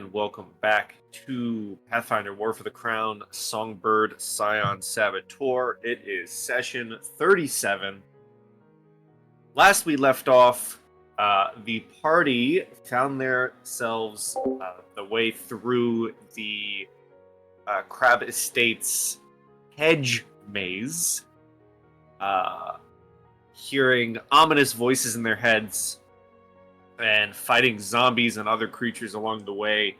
and welcome back to Pathfinder War for the Crown Songbird Scion Saboteur. It is session 37. Last we left off, the party found themselves the way through the Crab Estate's hedge maze, hearing ominous voices in their heads and fighting zombies and other creatures along the way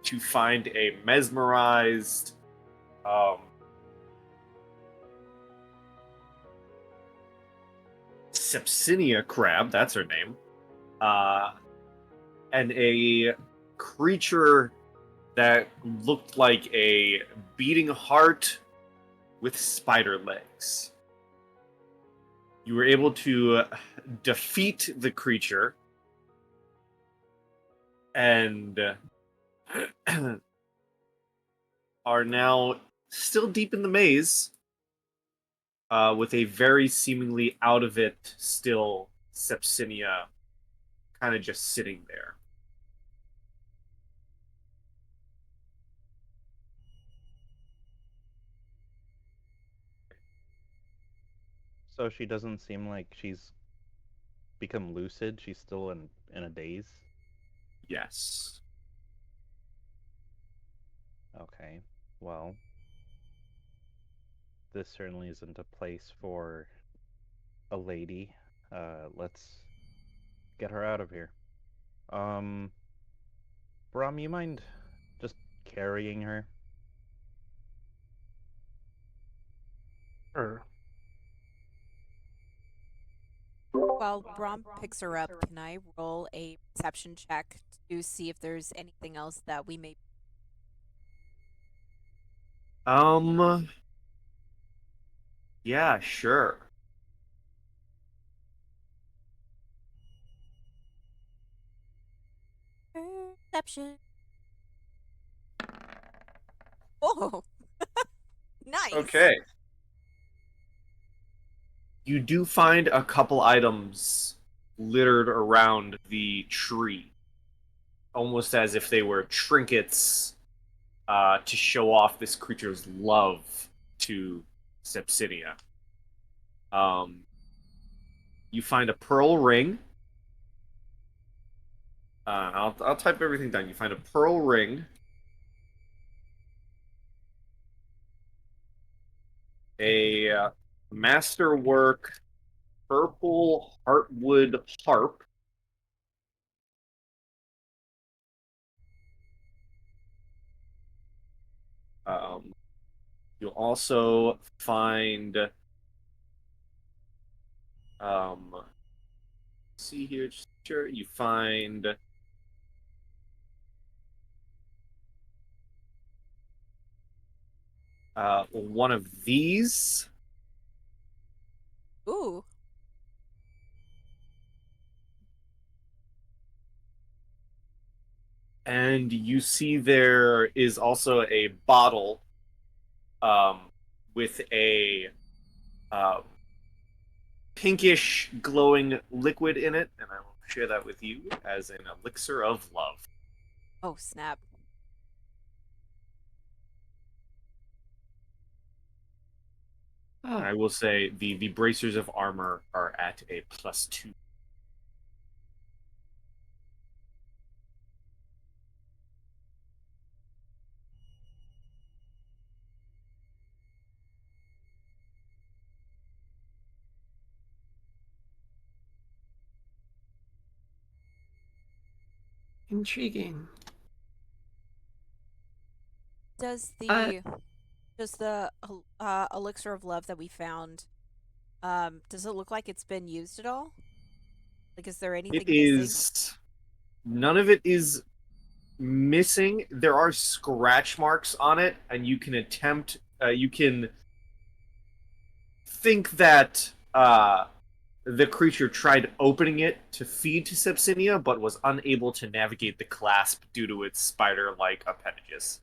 to find a mesmerized Sepsinia crab, that's her name, and a creature that looked like a beating heart with spider legs. You were able to defeat the creature and are now still deep in the maze, with a very seemingly out of it still Sepsinia kind of just sitting there. So she doesn't seem like she's become lucid. She's still in a daze. Yes. Okay. Well, this certainly isn't a place for a lady. Let's get her out of here. Um, Brom, you mind just carrying her? Sure. While Brom picks her up, can I roll a perception check to see if there's anything else that we may... Yeah, sure. Perception. Oh, nice. Okay. You do find a couple items littered around the tree, almost as if they were trinkets to show off this creature's love to Sepsinia. Um, you find a pearl ring. I'll type everything down. You find a pearl ring, a masterwork purple heartwood harp, um, you'll also find see here, just sure you find one of these, Ooh. and you see there is also a bottle um, with a uh, pinkish glowing liquid in it, and I will share that with you as an elixir of love. Oh, snap. I will say the bracers of armor are at a +2. Intriguing. Does Uh, the elixir of love that we found, does it look like it's been used at all? Like, is there It anything missing? is none of it is missing. There are scratch marks on it, and you can think that the creature tried opening it to feed to Sepsinia, but was unable to navigate the clasp due to its spider-like appendages.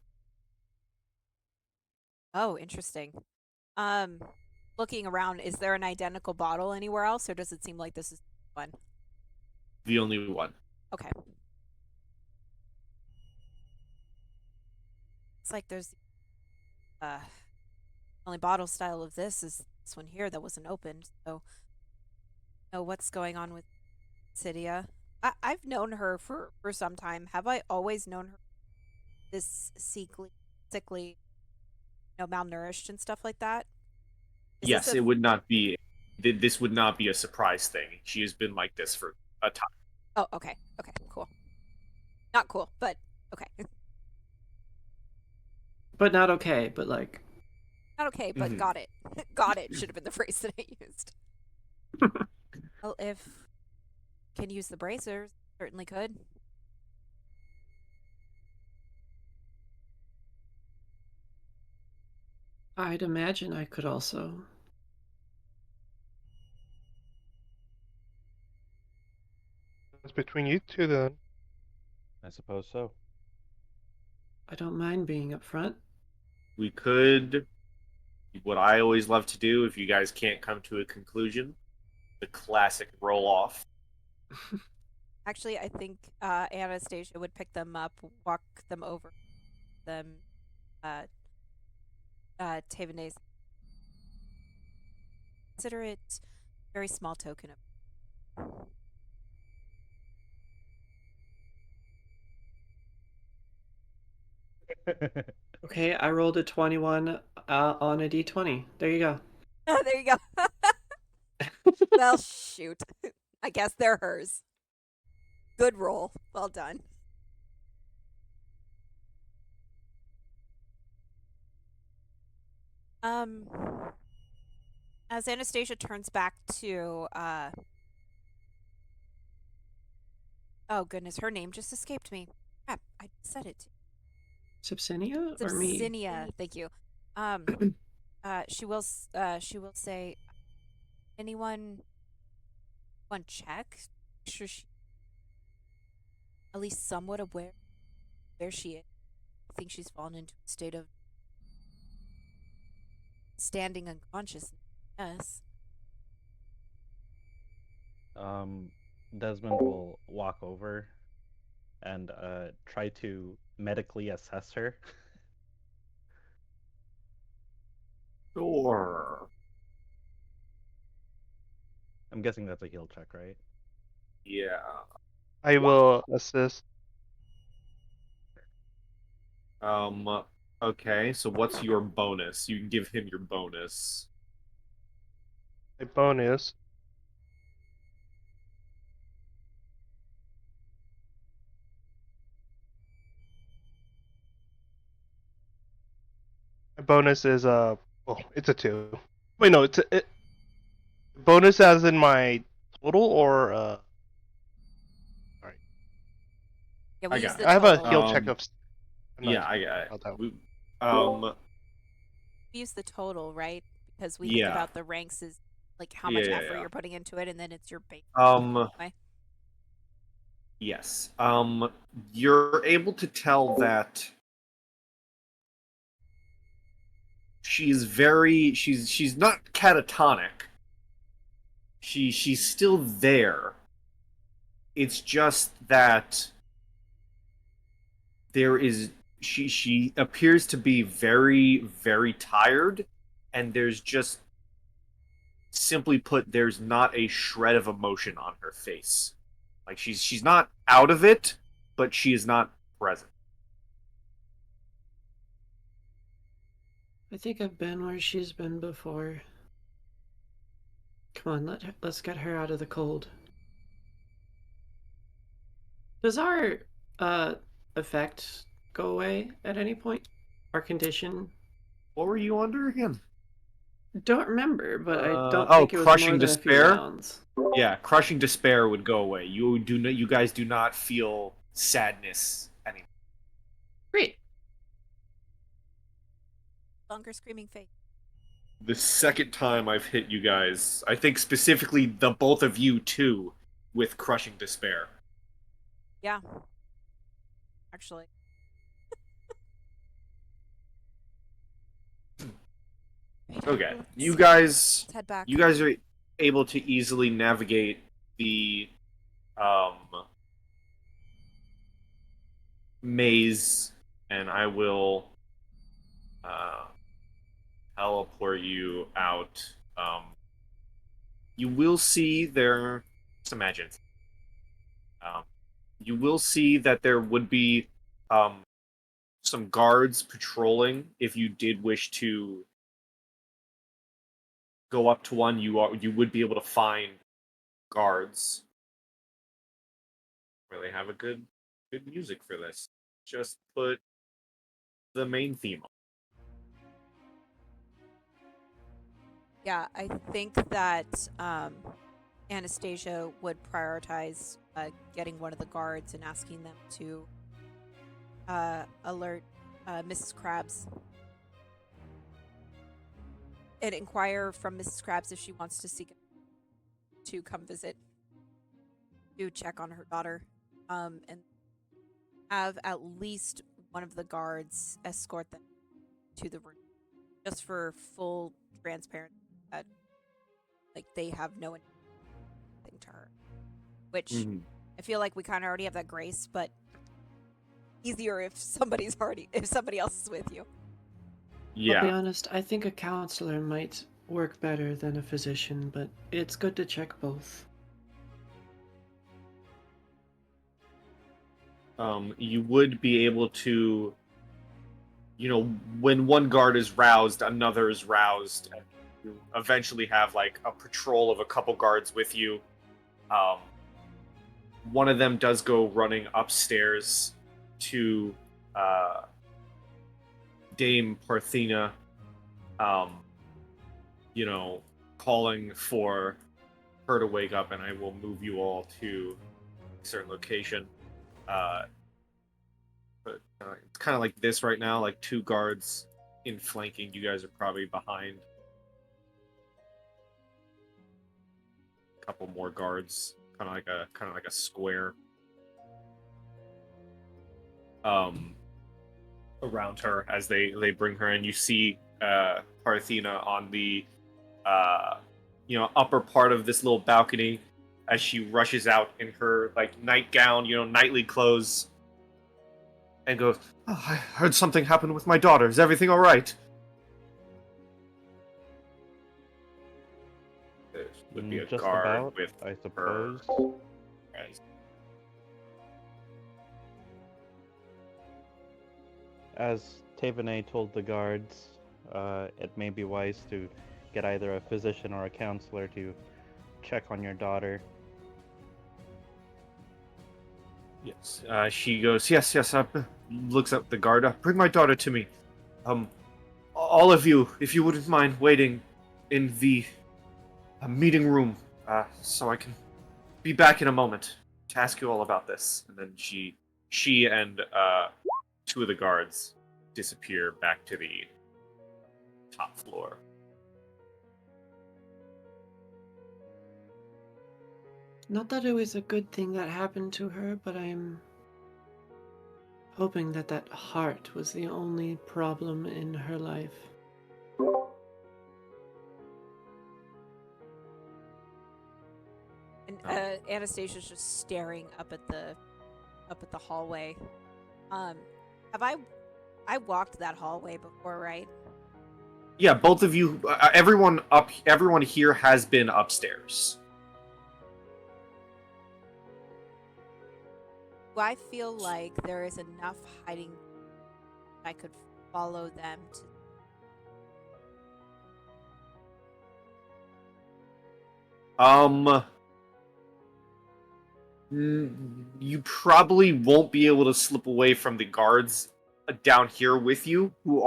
Oh, interesting. Um, Looking around, is there an identical bottle anywhere else, or does it seem like this is one? The only one. Okay. It's like there's only bottle style of this is this one here that wasn't opened. So, know what's going on with Cydia. I've known her for some time. Have I always known her this sickly, malnourished and stuff like that? Is this Yes, a it would not be. This would not be a surprise thing. She has been like this for a time. Oh, okay. Okay, cool. Not cool, but okay. But not okay, but like. Not okay, but Mhm. got it. Got it should have been the phrase that I used. Well, if can use the bracers, certainly could. I'd imagine I could also. It's between you two then. I suppose so. I don't mind being up front. We could. What I always love to do, if you guys can't come to a conclusion, the classic roll off. Actually, I think Anastasia would pick them up, walk them over, them, Tavanese. Consider it a very small token of. Okay, I rolled a 21 on a d20. There you go. Oh, there you go. Well, shoot. I guess they're hers. Good roll. Well done. Um, as Anastasia turns back to, oh goodness, her name just escaped me. Crap, I said it. Subsinia or me? Subsinia, thank you. She will say, anyone want check? Make sure she at least somewhat aware where she is. I think she's fallen into a state of standing unconsciousness. Yes. Desmond will walk over and try to medically assess her. Sure. I'm guessing that's a heal check, right? Yeah. I will assist. Okay, so what's your bonus? You can give him your bonus. My bonus. My bonus is it's a 2. Wait, no, bonus as in my total or Alright. Yeah, I we use got the it. I have a total. heal check of I'm not Yeah, I sure got about that it. one. We use the total, right? Because we think Yeah. about the ranks as like how Yeah, much yeah, effort yeah. you're putting into it, and then it's your base. Way. Yes. You're able to tell that she's not catatonic. She's still there. It's just that there is she appears to be very, very tired, and there's just simply put, there's not a shred of emotion on her face. Like she's not out of it, but she is not present. I think I've been where she's been before. Come on, let's get her out of the cold. Does our effect go away at any point? Our condition? What were you under again? Don't remember, but I don't think it was Crushing more than a few Despair? rounds. Yeah, crushing despair would go away. You guys do not feel sadness anymore. Great. Longer screaming face. The second time I've hit you guys, I think specifically the both of you too, with crushing despair. Yeah. Actually. Okay, Let's you guys head back. you guys are able to easily navigate the maze, and I will uh, teleport you out. You will see there. Just imagine. Um, you will see that there would be um, some guards patrolling. If you did wish to go up to one, you would be able to find guards. Really have a good music for this. Just put the main theme on. Yeah, I think that Anastasia would prioritize getting one of the guards and asking them to alert Mrs. Krabs and inquire from Mrs. Krabs if she wants to seek to come visit to check on her daughter, and have at least one of the guards escort them to the room, just for full transparency that like they have no anything to her. Which I feel like we kind of already have that grace, but easier if somebody else is with you. I'll be Yeah. honest, I think a counselor might work better than a physician, but it's good to check both. You would be able to, when one guard is roused, another is roused, and you eventually have like a patrol of a couple guards with you. One of them does go running upstairs to Dame Parthena, calling for her to wake up, and I will move you all to a certain location. But it's kind of like this right now, like two guards in flanking. You guys are probably behind. A couple more guards, kind of like a square. Around her as they bring her in. You see Parthena on the upper part of this little balcony as she rushes out in her like nightgown, knightly clothes, and goes, "Oh, I heard something happened with my daughter. Is everything all right?" There would be a Just guard about, with I her. suppose. Right. As Tavenet told the guards, it may be wise to get either a physician or a counselor to check on your daughter. Yes. She goes, yes. Looks up the guard. Bring my daughter to me. All of you, if you wouldn't mind waiting in the meeting room, so I can be back in a moment to ask you all about this. And then she and two of the guards disappear back to the top floor. Not that it was a good thing that happened to her, but I'm hoping that that heart was the only problem in her life. And Anastasia's just staring up at the hallway. Have I walked that hallway before, right? Yeah, both of you, everyone here has been upstairs. Do I feel like there is enough hiding I could follow them to? You probably won't be able to slip away from the guards down here with you, who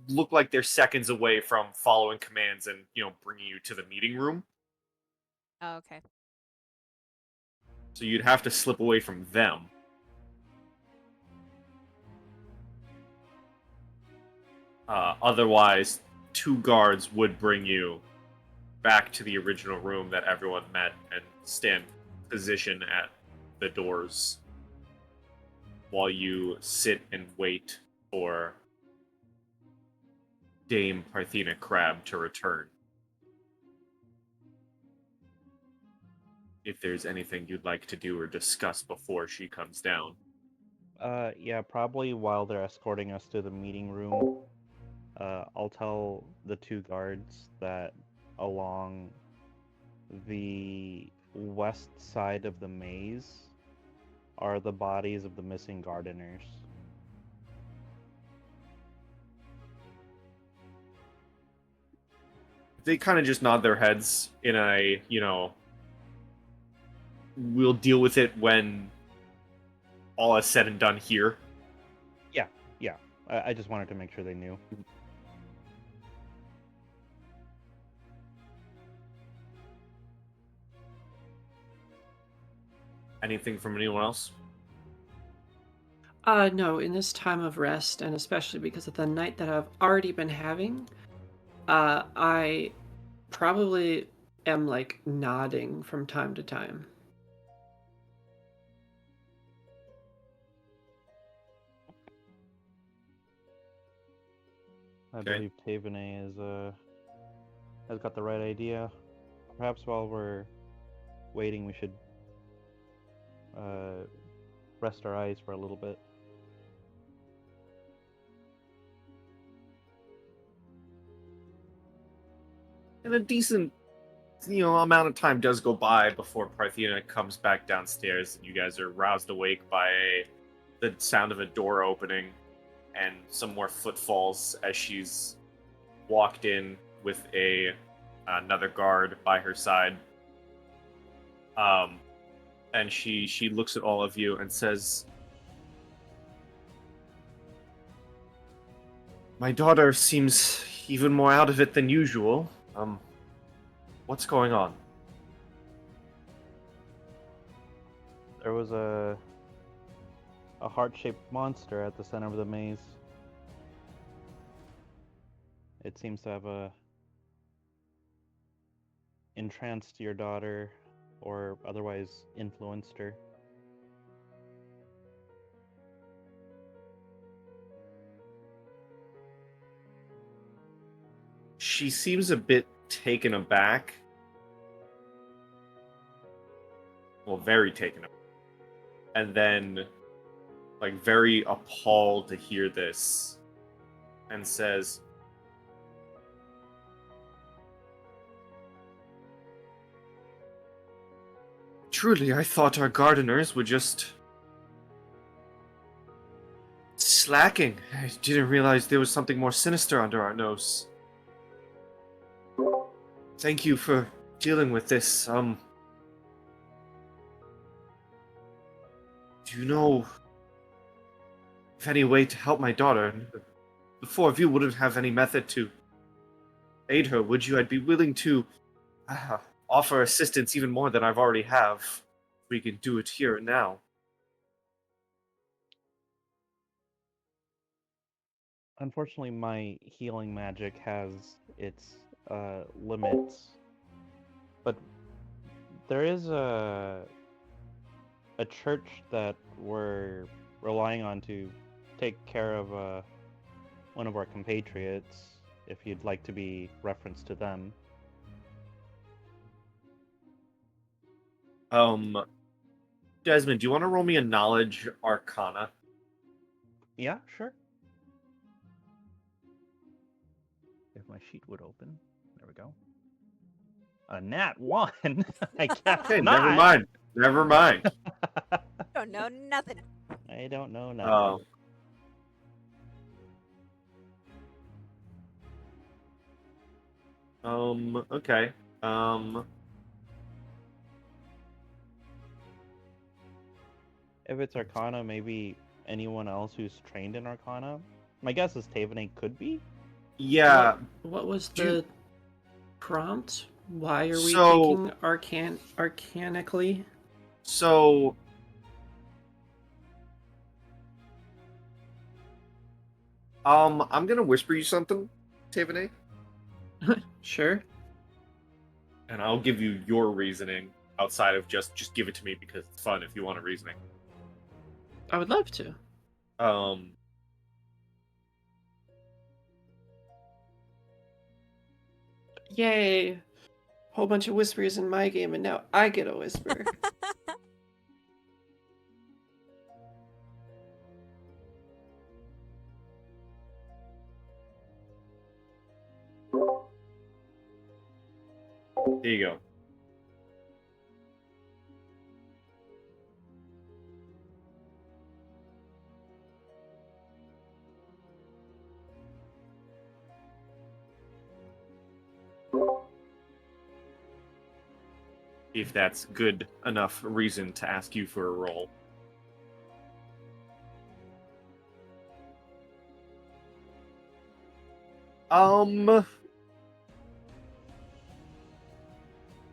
look like they're seconds away from following commands and bringing you to the meeting room. Oh, okay. So you'd have to slip away from them. Otherwise, two guards would bring you back to the original room that everyone met and stand position at the doors while you sit and wait for Dame Parthena Crab to return. If there's anything you'd like to do or discuss before she comes down. Yeah, probably while they're escorting us to the meeting room. I'll tell the two guards that along the west side of the maze are the bodies of the missing gardeners. They kind of just nod their heads in a, we'll deal with it when all is said and done here. Yeah. I just wanted to make sure they knew. Anything from anyone else? No, in this time of rest, and especially because of the night that I've already been having, I probably am like nodding from time to time. I Okay. believe Tavene has got the right idea. Perhaps while we're waiting, we should rest our eyes for a little bit. And a decent, amount of time does go by before Parthena comes back downstairs, and you guys are roused awake by the sound of a door opening and some more footfalls as she's walked in with another guard by her side. And she looks at all of you and says, "My daughter seems even more out of it than usual. What's going on?" There was a heart-shaped monster at the center of the maze. It seems to have entranced your daughter or otherwise influenced her. She seems a bit taken aback. Well, very taken aback. And then, like, very appalled to hear this, and says, "Truly, I thought our gardeners were just slacking. I didn't realize there was something more sinister under our nose. Thank you for dealing with this. Do you know of any way to help my daughter? The four of you wouldn't have any method to aid her, would you? I'd be willing to offer assistance even more than I've already have. We can do it here and now." Unfortunately, my healing magic has its limits, but there is a church that we're relying on to take care of one of our compatriots. If you'd like to be referenced to them. Desmond, do you want to roll me a knowledge arcana? Yeah, sure. If my sheet would open. There we go. A nat 1. I guess Okay, not. Never mind. Don't know nothing. I don't know nothing. Okay. If it's Arcana, maybe anyone else who's trained in Arcana. My guess is Tavene could be. Yeah. What was Do you- the prompt? Why are we So- taking arcanically? So, I'm gonna whisper you something, Tavene, Sure. and I'll give you your reasoning outside of just give it to me because it's fun if you want a reasoning. I would love to. Yay! Whole bunch of whispers in my game, and now I get a whisper. There you go. If that's good enough reason to ask you for a roll.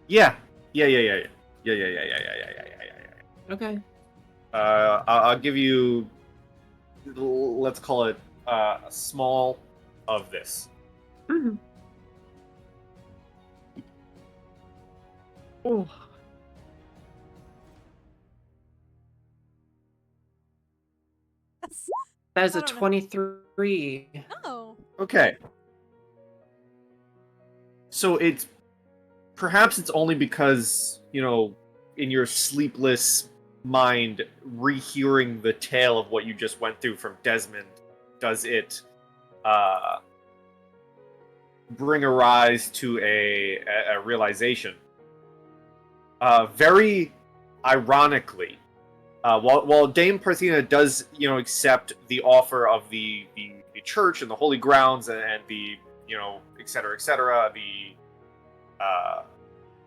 Yeah. Yeah. Okay. I'll give you, let's call it a small of this. Mm-hmm. Oh. That's, That is I a don't know. 23. Oh, Okay. So perhaps it's only because, in your sleepless mind, rehearing the tale of what you just went through from Desmond, does it bring a rise to a realization. Very ironically, while Dame Parthena does, accept the offer of the church and the holy grounds and the, et cetera, the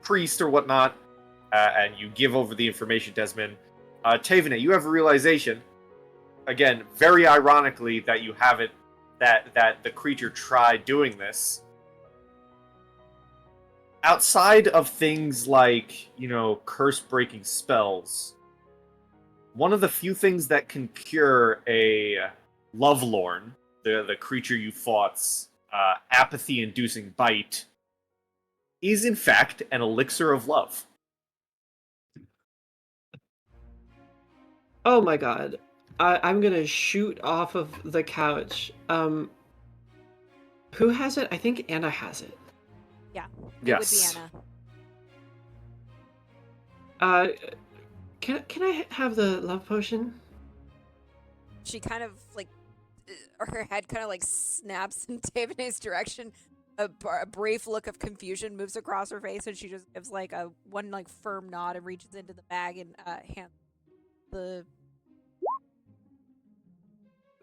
priest or whatnot, and you give over the information, Desmond, Tavene, you have a realization, again, very ironically, that you have it, that the creature tried doing this. Outside of things like, curse-breaking spells, one of the few things that can cure a lovelorn, the creature you fought's apathy-inducing bite, is in fact an elixir of love. Oh my god. I'm gonna shoot off of the couch. Who has it? I think Anna has it. yeah. It Yes. would be Anna. Can I have the love potion? She kind of her head kind of snaps in Davine's direction. A brief look of confusion moves across her face, and she just gives a one firm nod and reaches into the bag and hands the.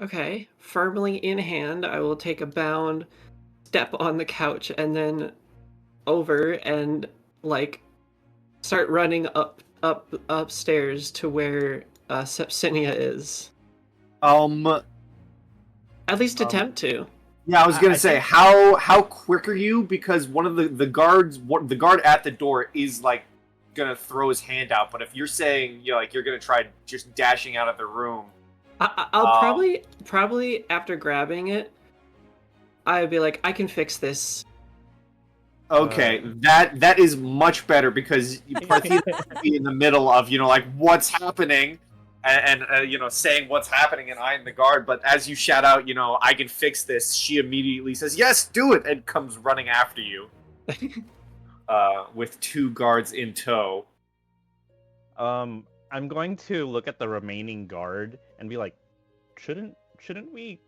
Okay, firmly in hand, I will take a bound, step on the couch, and then over and start running upstairs to where Sepsinia is. At least attempt to. Yeah, I was gonna I say, think- how quick are you? Because one of the guards, the guard at the door is gonna throw his hand out. But if you're saying you're gonna try just dashing out of the room, I'll probably after grabbing it, I'd be like, I can fix this. okay, that is much better because Parthena would be in the middle of what's happening, and saying what's happening and eyeing the guard. But as you shout out, I can fix this, she immediately says, "Yes, do it," and comes running after you, with two guards in tow. I'm going to look at the remaining guard and be like, shouldn't we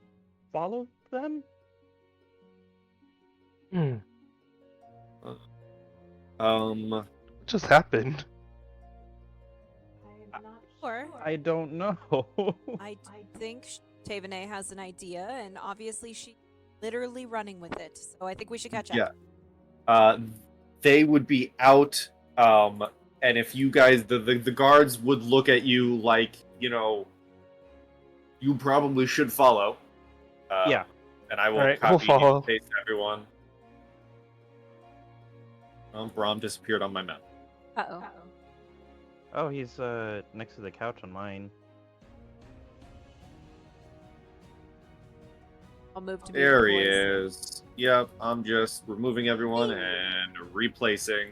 follow them? What just happened? I'm not sure. I don't know. I think Tavene has an idea, and obviously she's literally running with it. So I think we should catch up. Yeah. They would be out, and if you guys, the guards would look at you like, you probably should follow. Yeah. And I will Alright, copy we'll follow. and paste everyone. Braum disappeared on my map. Uh-oh. Oh, he's next to the couch on mine. I'll move to There he boys. is. Yep, I'm just removing everyone and replacing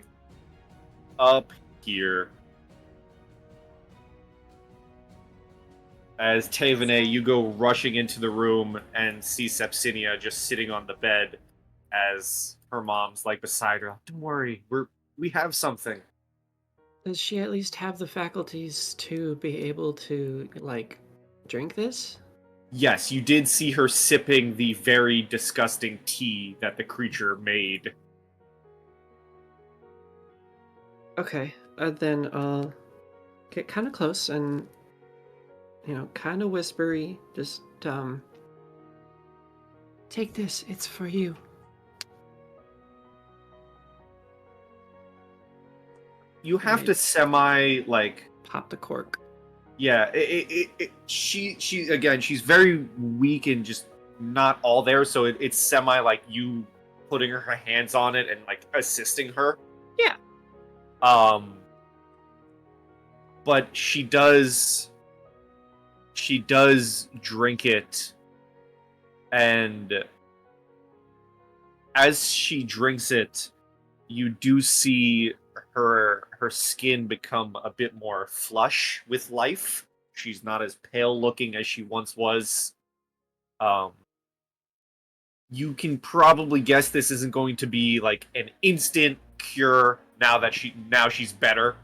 up here. As Tavene, you go rushing into the room and see Sepsinia just sitting on the bed as her mom's beside her. Don't worry, we have something. Does she at least have the faculties to be able to drink this? Yes, you did see her sipping the very disgusting tea that the creature made. Okay, then I'll get kind of close and, kind of whispery. Just, take this. It's for you. You have Right. to semi like. Pop the cork. Yeah, she again, she's very weak and just not all there, so it's semi like you putting her hands on it and like assisting her. Yeah. But she does drink it, and as she drinks it, you do see her skin become a bit more flush with life. She's not as pale looking as she once was. You can probably guess this isn't going to be like an instant cure now she's better.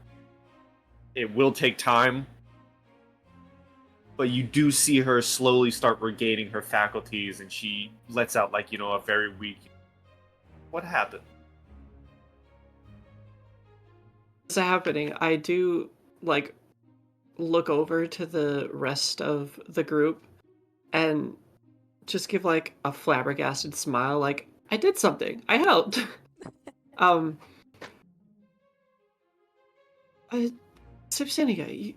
It will take time. But you do see her slowly start regaining her faculties, and she lets out like, a very weak. What happened? What's happening? I do like look over to the rest of the group and just give like a flabbergasted smile, like I did something. I helped. um, Sipsinia,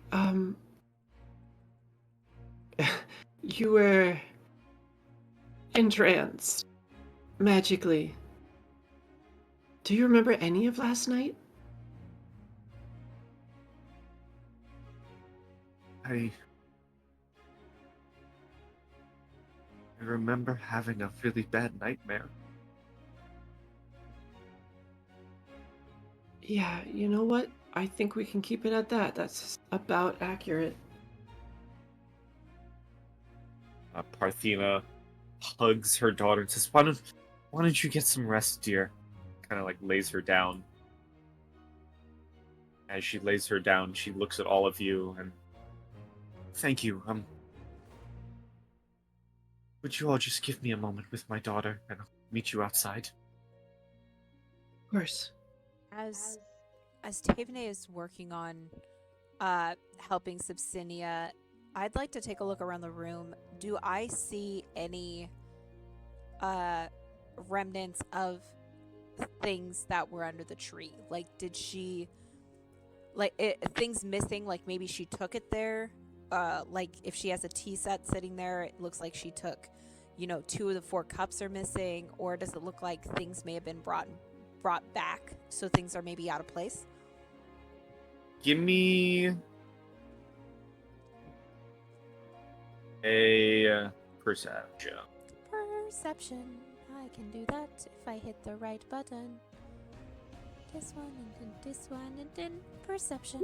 you were entranced magically. Do you remember any of last night? I remember having a really bad nightmare. Yeah, you know what? I think we can keep it at that. That's about accurate. Parthena hugs her daughter and says, why don't you get some rest, dear? Kind of like lays her down. As she lays her down, she looks at all of you and, thank you. Would you all just give me a moment with my daughter, and I'll meet you outside? Of course. As Tavene is working on helping Subsinia, I'd like to take a look around the room. Do I see any remnants of things that were under the tree? Like, did she things missing? Like maybe she took it there. Like if she has a tea set sitting there, it looks like she took, 2 of the 4 cups are missing. Or does it look like things may have been brought back, so things are maybe out of place? Give me a perception. Perception. I can do that if I hit the right button. This one, and then this one, and then perception.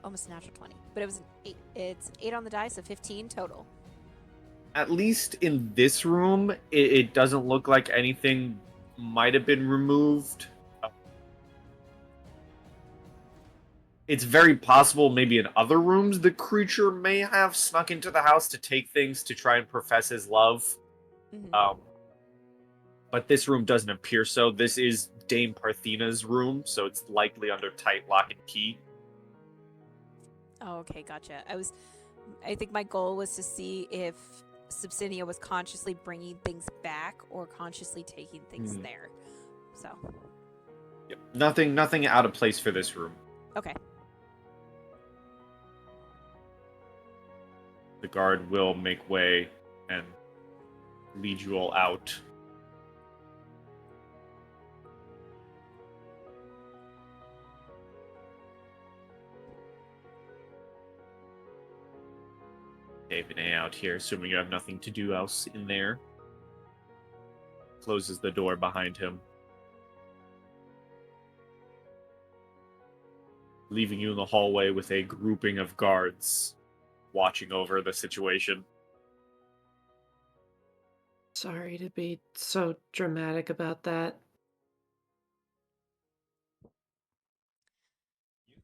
Almost a natural 20. But it was an 8. It's an 8 on the dice, so 15 total. At least in this room, it doesn't look like anything might have been removed. It's very possible maybe in other rooms the creature may have snuck into the house to take things to try and profess his love. Mm-hmm. But this room doesn't appear so. This is Dame Parthena's room, so it's likely under tight lock and key. Oh, okay, gotcha. I think my goal was to see if Subsinia was consciously bringing things back or consciously taking things there. So. Yep. Nothing out of place for this room. Okay. The guard will make way and lead you all out. David A out here, assuming you have nothing to do else in there. Closes the door behind him, leaving you in the hallway with a grouping of guards watching over the situation. Sorry to be so dramatic about that.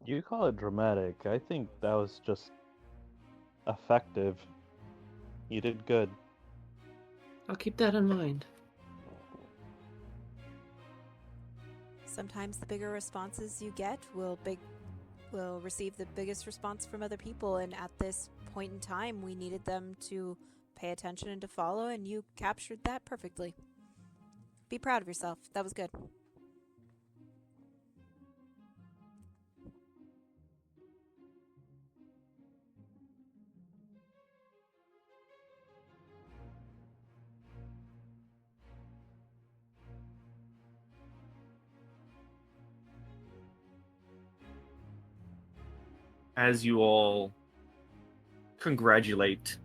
You call it dramatic. I think that was just effective. You did good. I'll keep that in mind. Sometimes the bigger responses you get will receive the biggest response from other people, and at this point in time we needed them to pay attention and to follow, and you captured that perfectly. Be proud of yourself. That was good. As you all congratulate,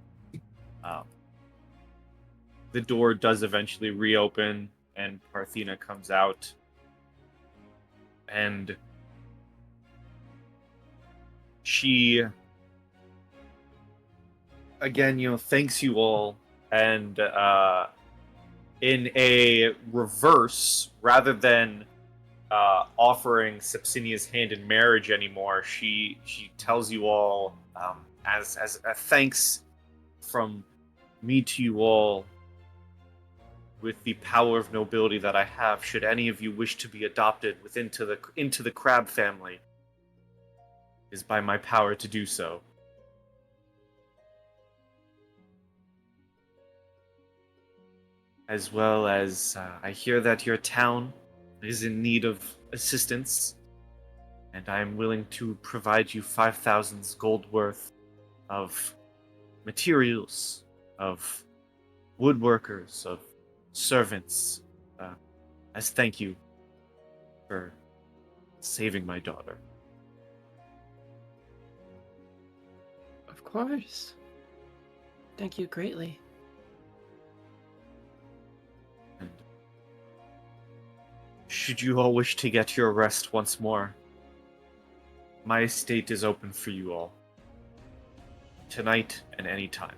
the door does eventually reopen, and Parthena comes out. And she, again, thanks you all. And in a reverse, rather than offering Sepsinia's hand in marriage anymore, she tells you all, as a thanks from me to you all, with the power of nobility that I have, should any of you wish to be adopted into the crab family, it is by my power to do so. As well as I hear that your town is in need of assistance, and I am willing to provide you 5,000 gold worth of materials, of woodworkers, of servants, as thank you for saving my daughter. Of course. Thank you greatly. And should you all wish to get your rest once more, my estate is open for you all, tonight and any time.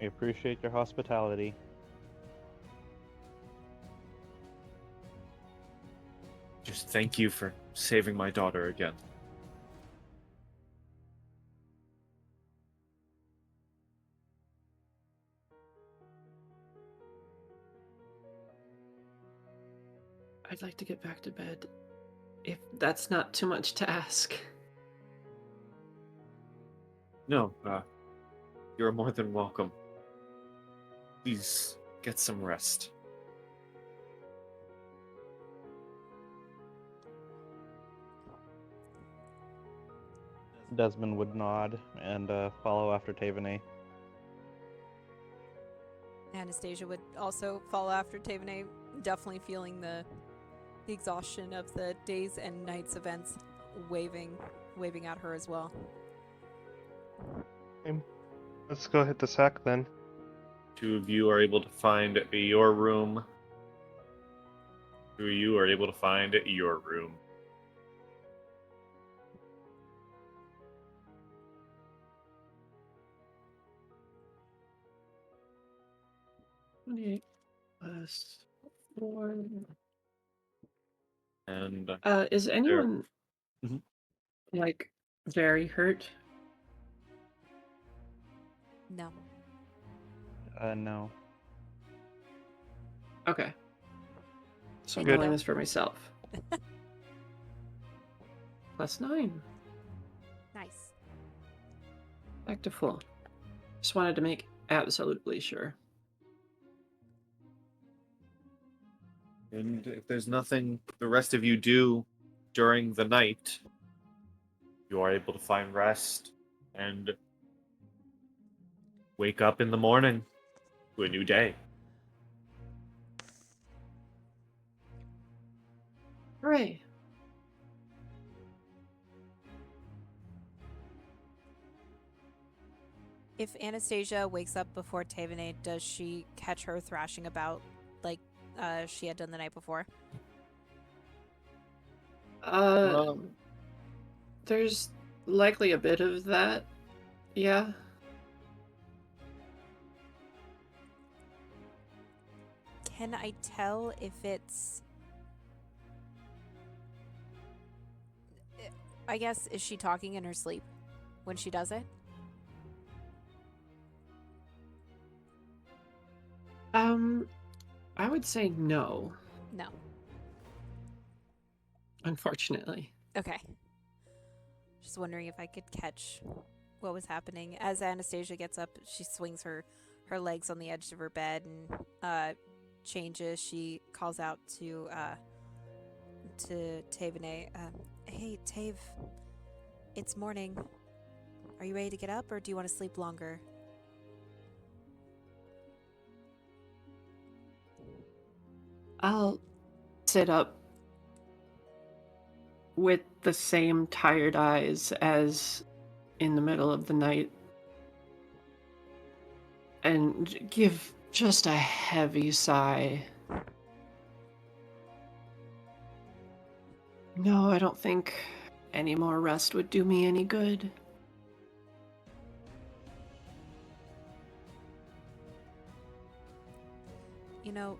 I appreciate your hospitality. Just thank you for saving my daughter again. I'd like to get back to bed, if that's not too much to ask. No, you're more than welcome. Please get some rest. Desmond would nod and follow after Tavenay. Anastasia would also follow after Tavenay, definitely feeling the exhaustion of the days and nights events waving at her as well. Let's go hit the sack then. Two of you are able to find your room. Two of you are able to find your room. +4. And Is anyone Mhm. like very hurt? No. No. Okay. So I'm Good. rolling this for myself. +9. Nice. Back to full. Just wanted to make absolutely sure. And if there's nothing the rest of you do during the night, you are able to find rest and wake up in the morning to a new day. Hooray. If Anastasia wakes up before Tavenay, does she catch her thrashing about like she had done the night before? There's likely a bit of that. Yeah. Can I tell if it's... I guess, is she talking in her sleep when she does it? I would say no, No. unfortunately. Okay. Just wondering if I could catch what was happening. As Anastasia gets up, she swings her legs on the edge of her bed and changes. She calls out to Tavene, "Hey, Tave, it's morning. Are you ready to get up, or do you want to sleep longer?" I'll sit up with the same tired eyes as in the middle of the night and give just a heavy sigh. No, I don't think any more rest would do me any good. You know,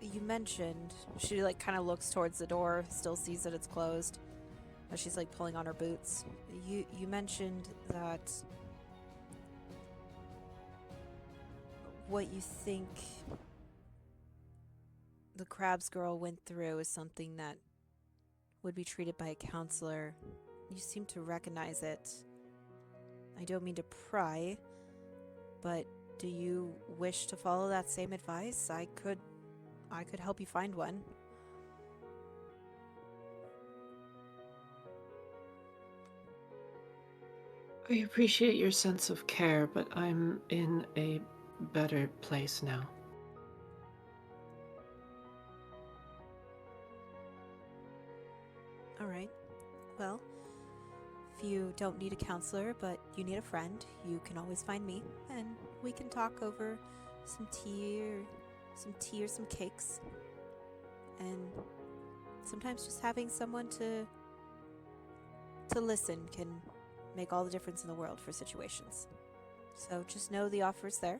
you mentioned she like kind of looks towards the door, still sees that it's closed, as she's like pulling on her boots. You mentioned that what you think the Crabs girl went through is something that would be treated by a counselor. You seem to recognize it. I don't mean to pry, but do you wish to follow that same advice? I could help you find one. I appreciate your sense of care, but I'm in a better place now. All right. Well, if you don't need a counselor, but you need a friend, you can always find me, and we can talk over some tea or some cakes. And sometimes just having someone to listen can make all the difference in the world for situations. So just know the offer's there.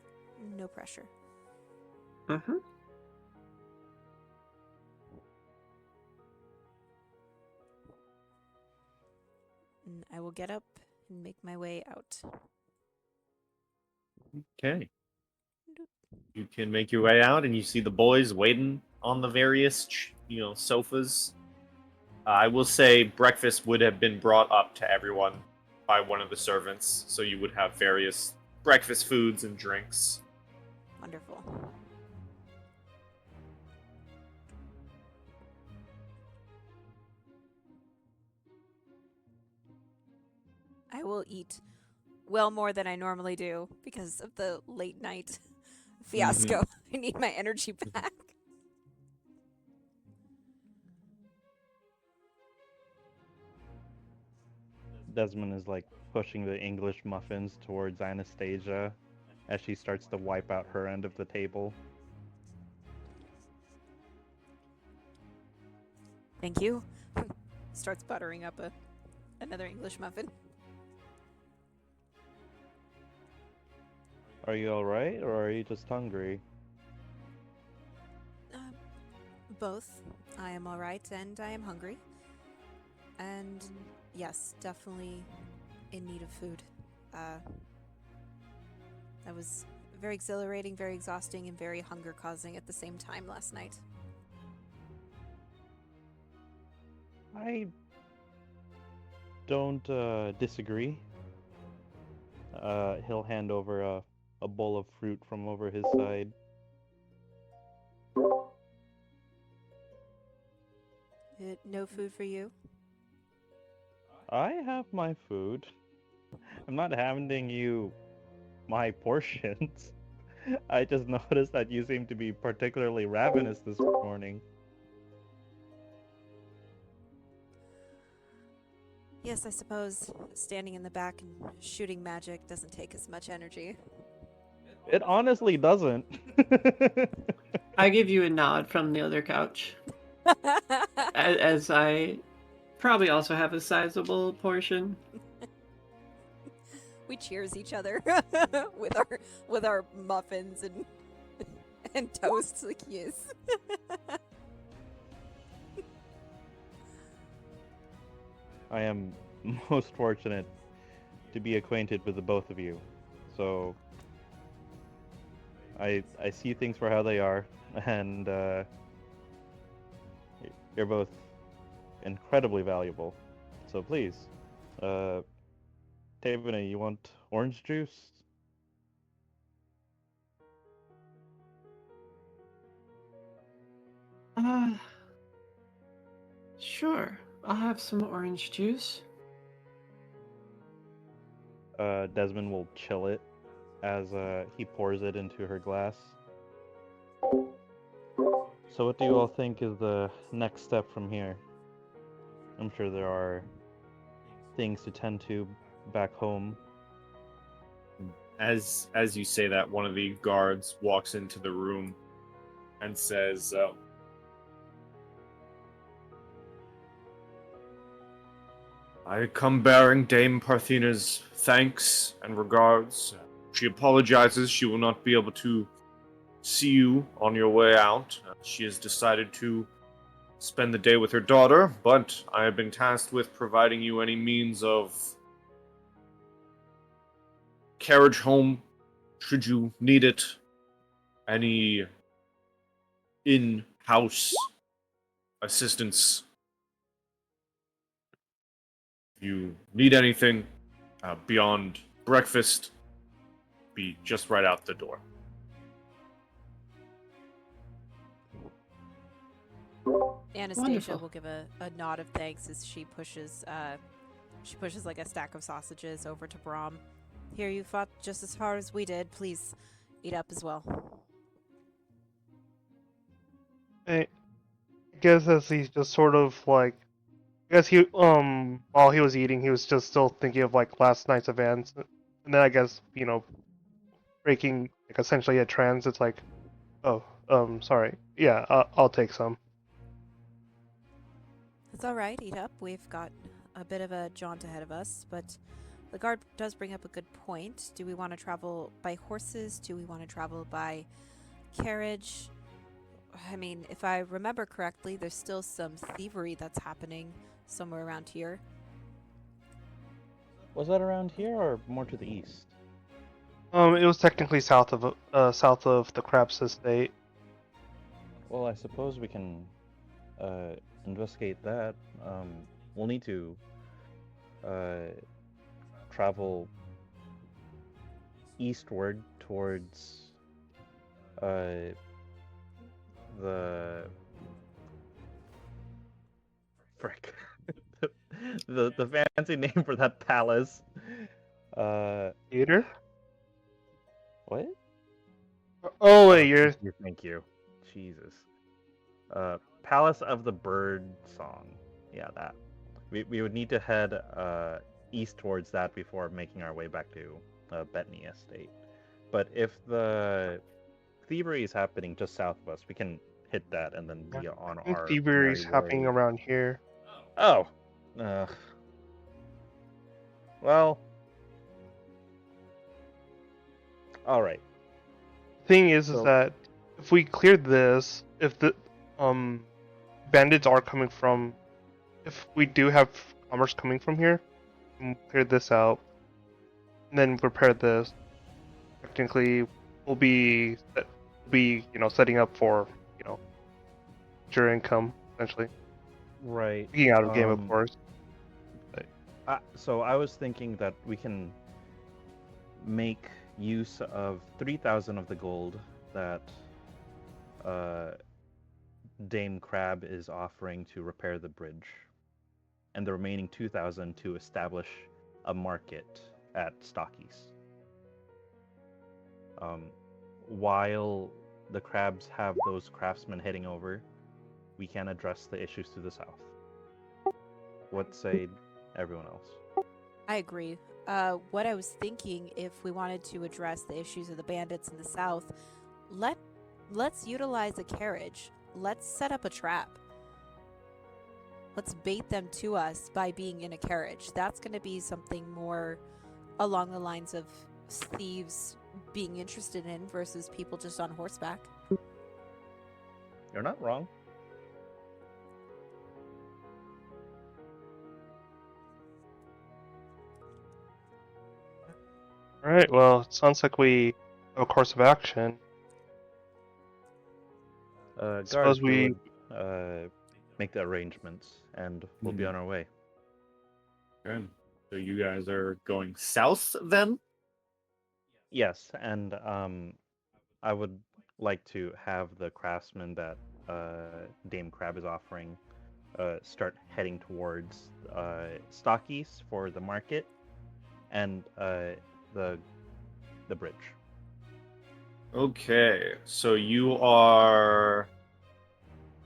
No pressure. Mm-hmm. And I will get up and make my way out. Okay. You can make your way out, and you see the boys waiting on the various, sofas. I will say breakfast would have been brought up to everyone by one of the servants, so you would have various breakfast foods and drinks. Wonderful. I will eat well more than I normally do because of the late night fiasco. I need my energy back. Desmond is like pushing the English muffins towards Anastasia as she starts to wipe out her end of the table. Thank you. Starts buttering up another English muffin. Are you alright, or are you just hungry? Both. I am alright and I am hungry. And yes, definitely in need of food. That was very exhilarating, very exhausting, and very hunger causing at the same time last night. I don't disagree. He'll hand over a bowl of fruit from over his side. No food for you? I have my food. I'm not handing you my portions. I just noticed that you seem to be particularly ravenous this morning. Yes, I suppose standing in the back and shooting magic doesn't take as much energy. It honestly doesn't. I give you a nod from the other couch, as I probably also have a sizable portion. We cheers each other with our muffins and toasts like yes. I am most fortunate to be acquainted with the both of you. So I see things for how they are, and you're both incredibly valuable. So please, Tavina, you want orange juice? Uh, sure. I'll have some orange juice. Desmond will chill it as he pours it into her glass. So what do you all think is the next step from here? I'm sure there are things to tend to back home. As you say that, one of the guards walks into the room and says, I come bearing Dame Parthena's thanks and regards. She apologizes she will not be able to see you on your way out. She has decided to spend the day with her daughter, but I have been tasked with providing you any means of carriage home, should you need it. Any in-house assistance. If you need anything beyond breakfast, be just right out the door. Anastasia Wonderful. will give a nod of thanks as she pushes like a stack of sausages over to Brahm. Here, you fought just as hard as we did. Please eat up as well. I guess as he's just sort of like, I guess he while he was eating, he was just still thinking of like last night's events, and then I guess breaking like essentially a trance. It's like, oh, sorry, yeah, I'll take some. It's all right. Eat up. We've got a bit of a jaunt ahead of us, but the guard does bring up a good point. Do we want to travel by horses? Do we want to travel by carriage? I mean, if I remember correctly, there's still some thievery that's happening somewhere around here. Was that around here or more to the east? It was technically south of the Crabs estate. Well, I suppose we can investigate that. We'll need to travel eastward towards the frick the fancy name for that palace. Theater? What? Oh wait, you're Thank you. Jesus. Palace of the Bird Song. Yeah, that. We would need to head east towards that before making our way back to Bettany Estate. But if the thievery is happening just south of us, we can hit that and then be on I think our thievery's merry happening way. around here. Oh. Well. All right. Thing is So- that if we clear this, if the bandits are coming from, if we do have commerce coming from here, and clear this out, and then repair this, technically we'll be setting up for future income essentially. Right. Speaking out of game, of course. So I was thinking that we can make use of 3,000 of the gold that Dame Crab is offering to repair the bridge, and the remaining 2,000 to establish a market at Stockies. While the crabs have those craftsmen heading over, we can address the issues to the south. What say everyone else? I agree. What I was thinking, if we wanted to address the issues of the bandits in the south, let's utilize a carriage. Let's set up a trap. Let's bait them to us by being in a carriage. That's going to be something more along the lines of thieves being interested in versus people just on horseback. You're not wrong. All right. Well, it sounds like we have a course of action. Guard, Suppose we we. would make the arrangements, and we'll be Mhm. on our way. Good. So you guys are going south then? Yes, and I would like to have the craftsman that Dame Crab is offering start heading towards Stockies for the market and the bridge. Okay. So you are.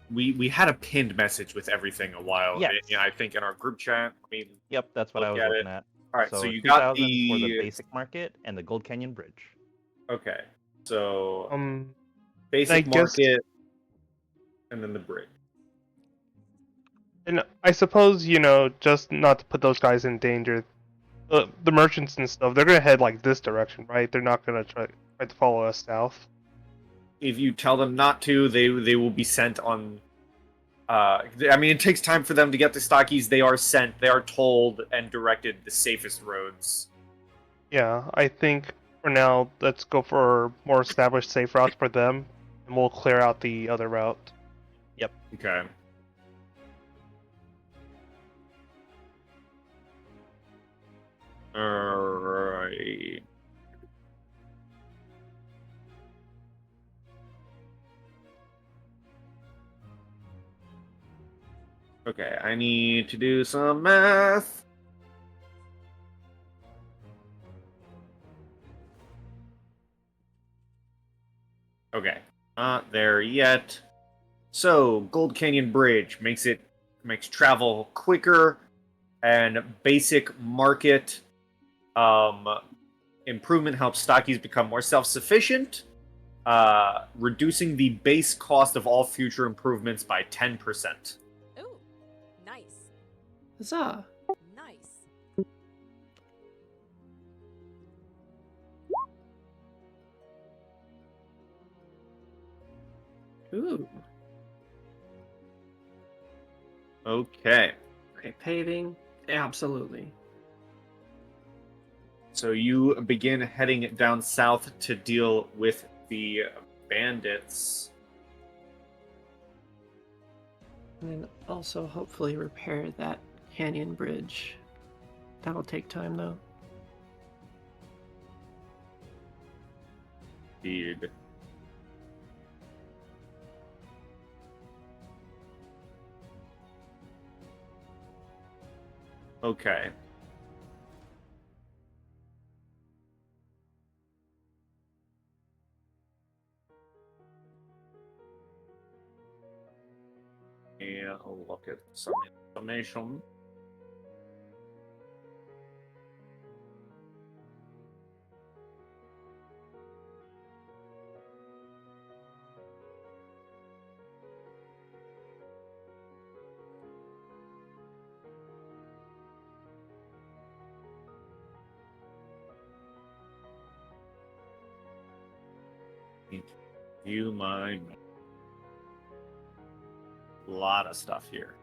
We had a pinned message with everything a while. Yes. I think in our group chat. I mean, Yep, that's what I look was at looking it. at. All right. So So you got 2,000 for the the. basic market and the Gold Canyon Bridge. Okay. So I basic guess, market, and then the bridge. and I suppose just not to put those guys in danger. The merchants and stuff, they're gonna head like this direction, right? They're not gonna try to follow us south. If you tell them not to, they will be sent on. I mean, it takes time for them to get to Stockies. They are sent. They are told and directed the safest roads. Yeah, I think for now, let's go for more established safe routes for them, and we'll clear out the other route. Okay. Alright. Okay, I need to do some math. Okay, not there yet. So, Gold Canyon Bridge makes travel quicker, and basic market improvement helps stockies become more self-sufficient, reducing the base cost of all future improvements by 10%. Ooh, nice. Huzzah. Nice. Ooh. Okay, Okay, paving. Absolutely. so you begin heading down south to deal with the bandits. And then also hopefully repair that canyon bridge. That'll take time though. Indeed. Okay. And I'll look at some information. View my lot of stuff here.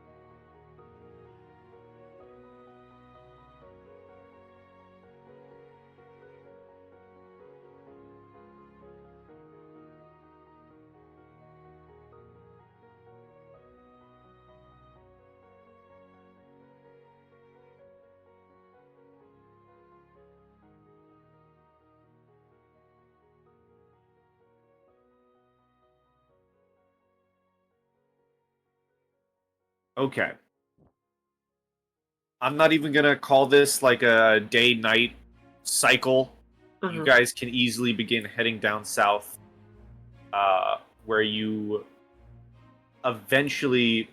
Okay. I'm not even gonna call this like a day-night cycle. You Uh-huh. guys can easily begin heading down south, where you eventually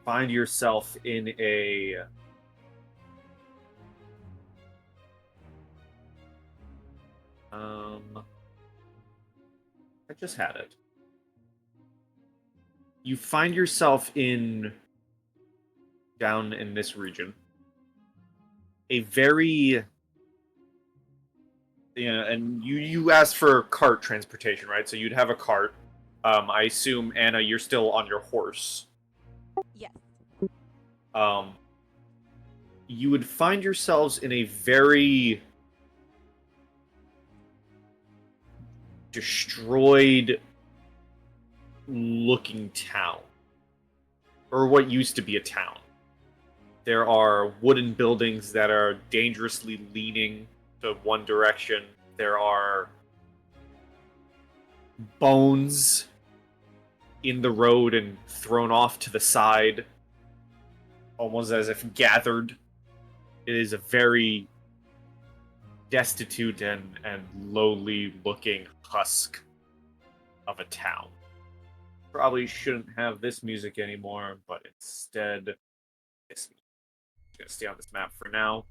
find yourself in a I just had it. You find yourself down in this region. A very and you asked for cart transportation, right? So you'd have a cart. I assume Anna, you're still on your horse. Yes. You would find yourselves in a very destroyed looking town, or what used to be a town. There are wooden buildings that are dangerously leaning to one direction. There are bones in the road and thrown off to the side, almost as if gathered. It is a very destitute and lowly looking husk of a town. Probably shouldn't have this music anymore, but instead, this is going to stay on this map for now.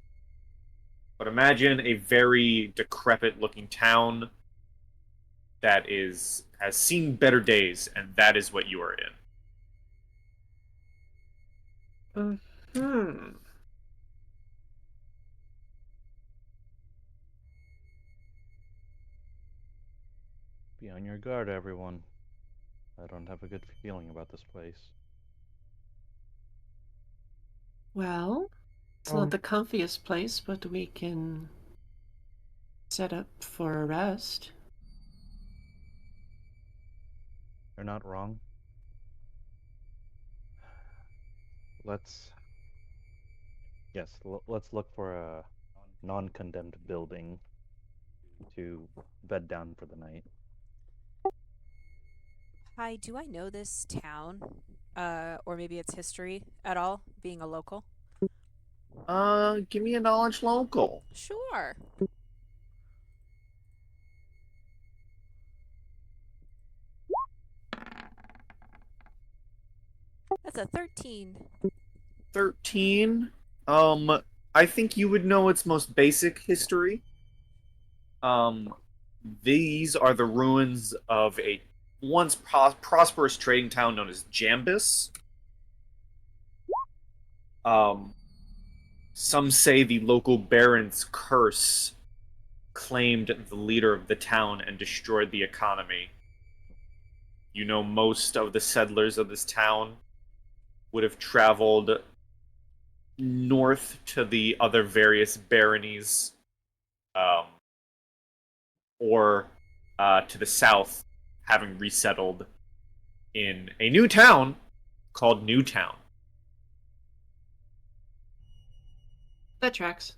But imagine a very decrepit looking town that has seen better days, and that is what you are in. Hmm. Be on your guard, everyone. I don't have a good feeling about this place. Well, it's not the comfiest place, but we can set up for a rest. You're not wrong. Let's let's look for a non-condemned building to bed down for the night. Hi, do I know this town? Or maybe its history at all, being a local? Give me a knowledge local. Sure. That's a 13. 13. I think you would know its most basic history. Um, these are the ruins of a once prosperous trading town known as Jambus. Some say the local baron's curse claimed the leader of the town and destroyed the economy. You know, most of the settlers of this town would have traveled north to the other various baronies, um, or to the south, having resettled in a new town called Newtown. That tracks.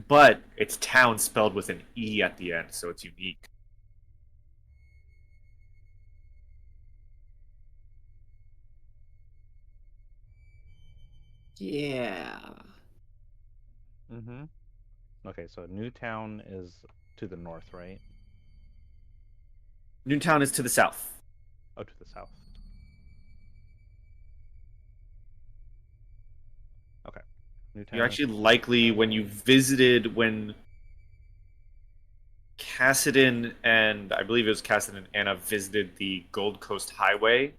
But it's town spelled with an E at the end, so it's unique. Yeah. Mm-hmm. Okay, so Newtown is to the north, right? Newtown is to the south. Oh, to the south. Okay. Newtown You is actually likely, when Cassidon and I believe it was Cassidon and Anna visited the Gold Coast Highway,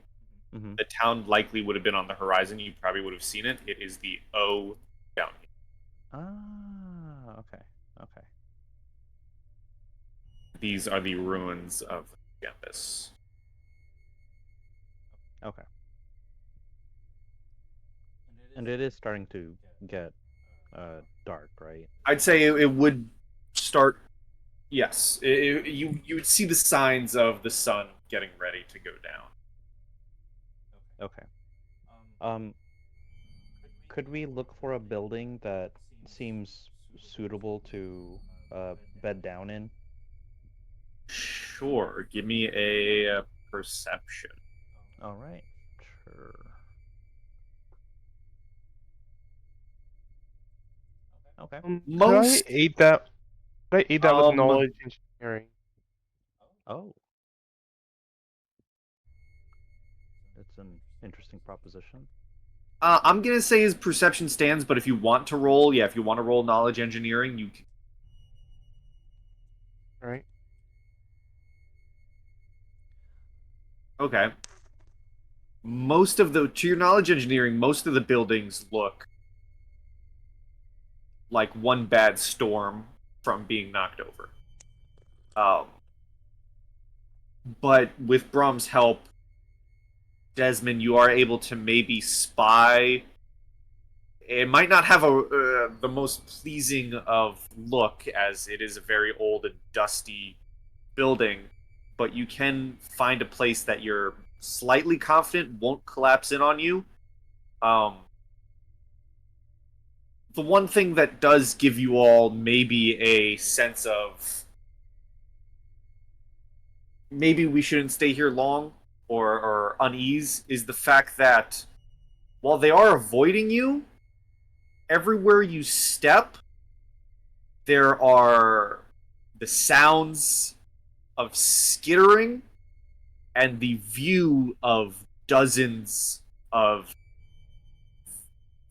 Mm-hmm. the town likely would have been on the horizon. You probably would have seen it. It is the O down here. Ah, okay. Okay. These are the ruins of campus. Okay. And it is starting to get dark, right? I'd say it would start. Yes, you would see the signs of the sun getting ready to go down. Okay. Um, could we look for a building that seems suitable to bed down in? Sure, give me a perception. All right. Sure. Okay. Could I Most aid that? Could I aid that with um knowledge engineering? Oh, it's an interesting proposition. I'm gonna say his perception stands, but if you want to roll, yeah, if you want to roll knowledge engineering, you can. All right. Okay. To your knowledge engineering, most of the buildings look like one bad storm from being knocked over. Um, but with Brom's help, Desmond, you are able to maybe spy. It might not have the most pleasing of look, as it is a very old and dusty building, but you can find a place that you're slightly confident won't collapse in on you. Um, the one thing that does give you all maybe a sense of maybe we shouldn't stay here long or unease is the fact that while they are avoiding you, everywhere you step, there are the sounds of skittering and the view of dozens of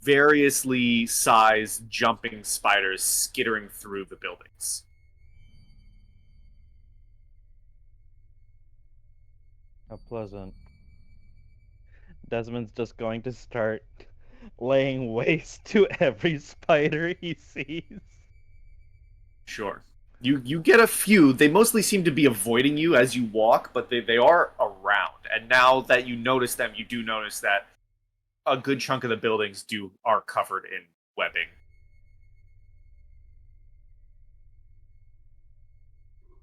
variously sized jumping spiders skittering through the buildings. How pleasant. Desmond's just going to start laying waste to every spider he sees. Sure. You get a few. They mostly seem to be avoiding you as you walk, but they are around. And now that you notice them, you do notice that a good chunk of the buildings are covered in webbing.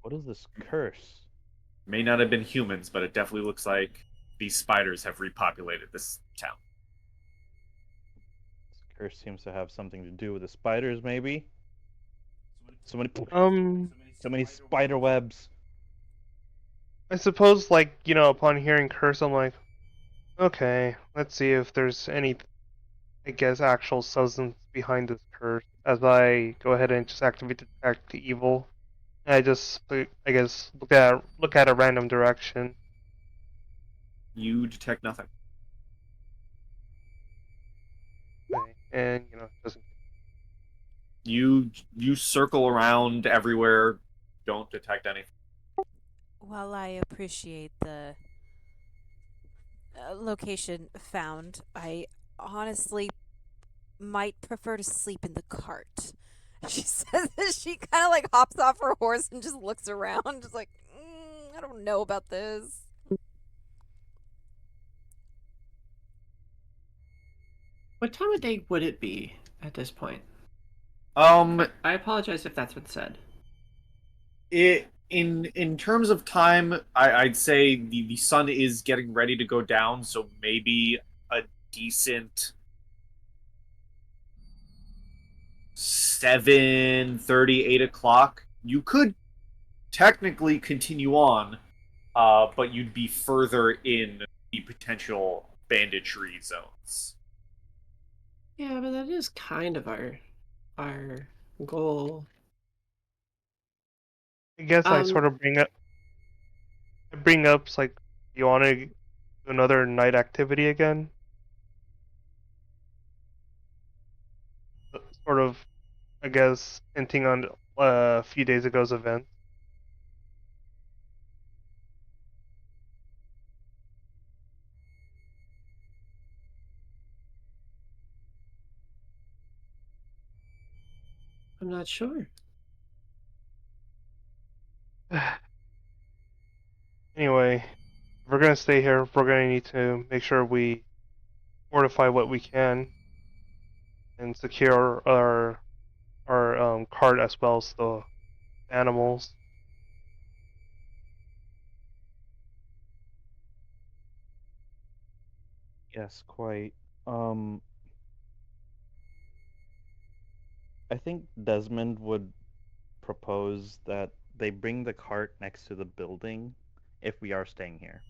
What is this curse? May not have been humans, but it definitely looks like these spiders have repopulated this town. This curse seems to have something to do with the spiders, maybe? So many, Um, so many spider webs. I suppose, like, upon hearing curse, I'm like, okay, let's see if there's any, I guess, actual substance behind this curse. As I go ahead and just activate detect evil, and I just, I guess, look at a random direction. You detect nothing. Okay, and it doesn't. You circle around everywhere, don't detect anything. While I appreciate the location found, I honestly might prefer to sleep in the cart. She says that she kind of like hops off her horse and just looks around, just like, I don't know about this. What time of day would it be at this point? Um, I apologize if that's been said. in terms of time, I'd say the sun is getting ready to go down, so maybe a decent 7:30, 8 o'clock. You could technically continue on, but you'd be further in the potential banditry zones. Yeah, but that is kind of our goal. I guess I Um, sort of bring up like, you want to do another night activity again? Sort of, I guess, hinting on a few days ago's event. I'm not sure. Anyway, if we're gonna stay here, we're gonna need to make sure we fortify what we can and secure our cart as well as the animals. Yes, quite. Um, I think Desmond would propose that they bring the cart next to the building if we are staying here.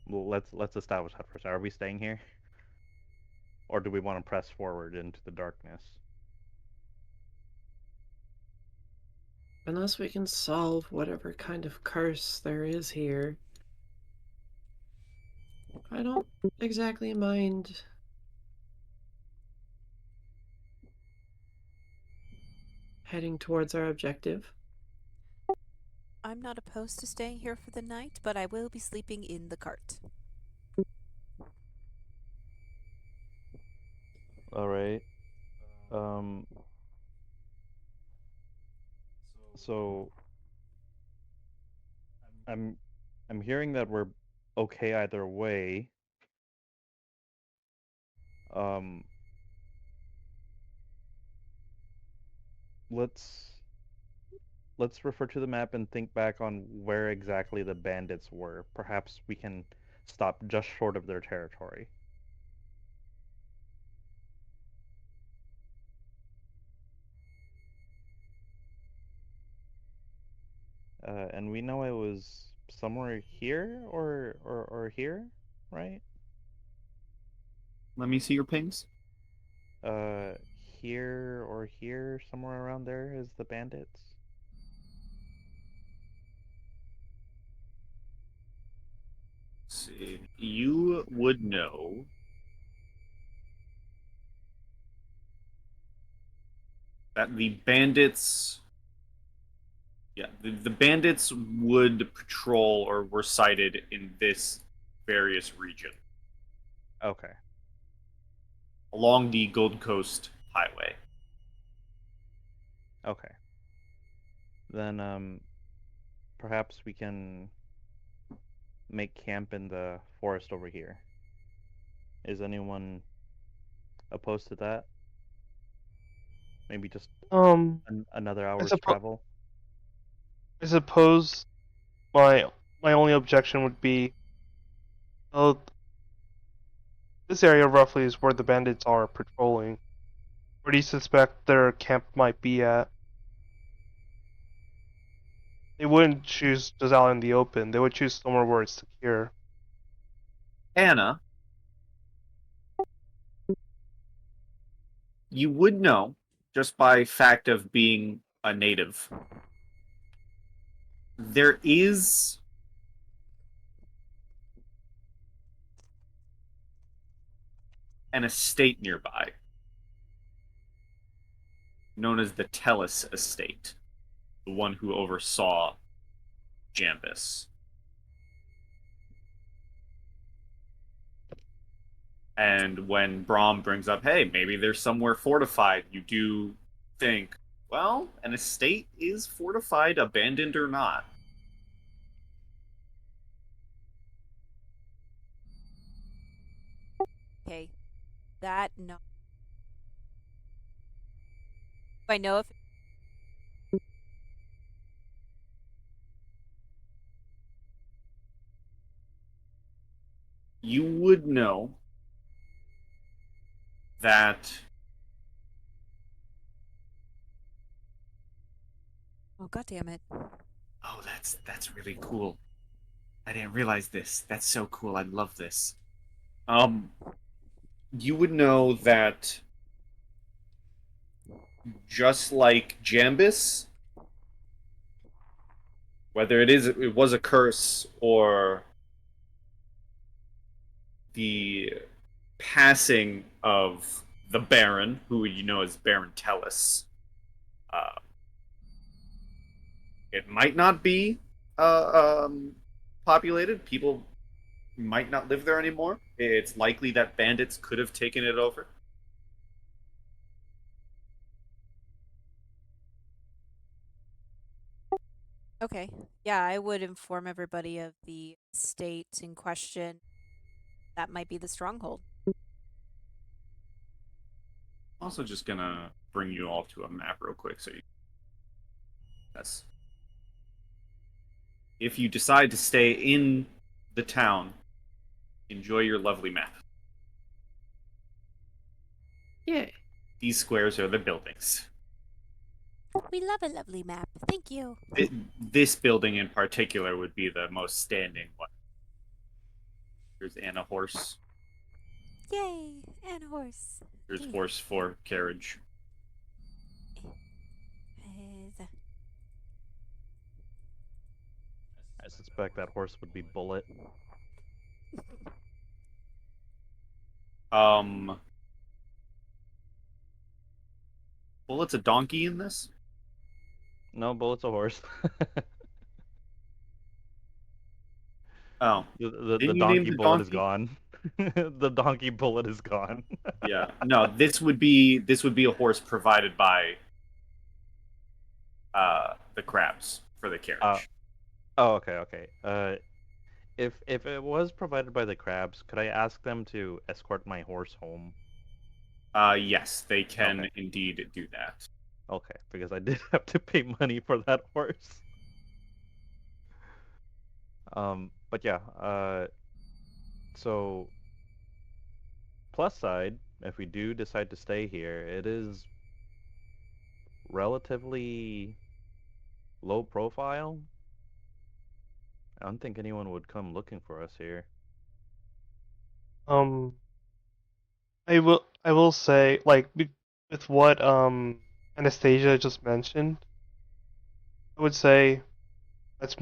Well, let's establish that first. Are we staying here? Or do we want to press forward into the darkness? Unless we can solve whatever kind of curse there is here, I don't exactly mind heading towards our objective. I'm not opposed to staying here for the night, but I will be sleeping in the cart. All right. Um, so I'm I'm hearing that we're okay either way. Um, let's let's refer to the map and think back on where exactly the bandits were. Perhaps we can stop just short of their territory. And we know it was somewhere here or here, right? Let me see your pings. Uh, Here or here, somewhere around there is the bandits. Let's see. You would know that the bandits. Yeah, the bandits would patrol or were sighted in this various region Okay. along the Gold Coast Highway. Okay. Then perhaps we can make camp in the forest over here. Is anyone opposed to that? Maybe just another I hour's suppose travel? I suppose my only objection would be, oh, this area roughly is where the bandits are patrolling. Where do you suspect their camp might be at? They wouldn't choose just out in the open. They would choose somewhere where it's secure. Anna, you would know just by fact of being a native. There is an estate nearby known as the Tellus Estate, the one who oversaw Jambus. And when Brahm brings up, hey, maybe there's somewhere fortified, you do think, well, an estate is fortified, abandoned or not. Okay, that no. Do I know if You would know that oh god damn it. oh, that's really cool. I didn't realize this. That's so cool. I love this. Um, you would know that just like Jambus, whether it was a curse or the passing of the Baron, who you know as Baron Tellus, uh, it might not be populated. People might not live there anymore. It's likely that bandits could have taken it over. Okay. Yeah, I would inform everybody of the state in question. That might be the stronghold. Also, just gonna bring you all to a map real quick, so you. Yes. If you decide to stay in the town, enjoy your lovely map. Yay. These squares are the buildings. We love a lovely map. Thank you. This building in particular would be the most standing one. There's Anna horse. Yay! And a horse. There's Yay. horse for carriage. Is- I suspect that horse would be Bullet. Um, Bullet's a donkey in this. No, Bullet's a horse. Oh, The didn't you name donkey the bullet is donkey? gone. The donkey bullet is gone. Yeah. No, this would be a horse provided by the crabs for the carriage. Oh, okay. If it was provided by the crabs, could I ask them to escort my horse home? Yes, they can Okay. indeed do that. Okay, because I did have to pay money for that horse. But yeah, so plus side, if we do decide to stay here, it is relatively low profile. I don't think anyone would come looking for us here. Um, I will say, like, with what Anastasia just mentioned, I would say let's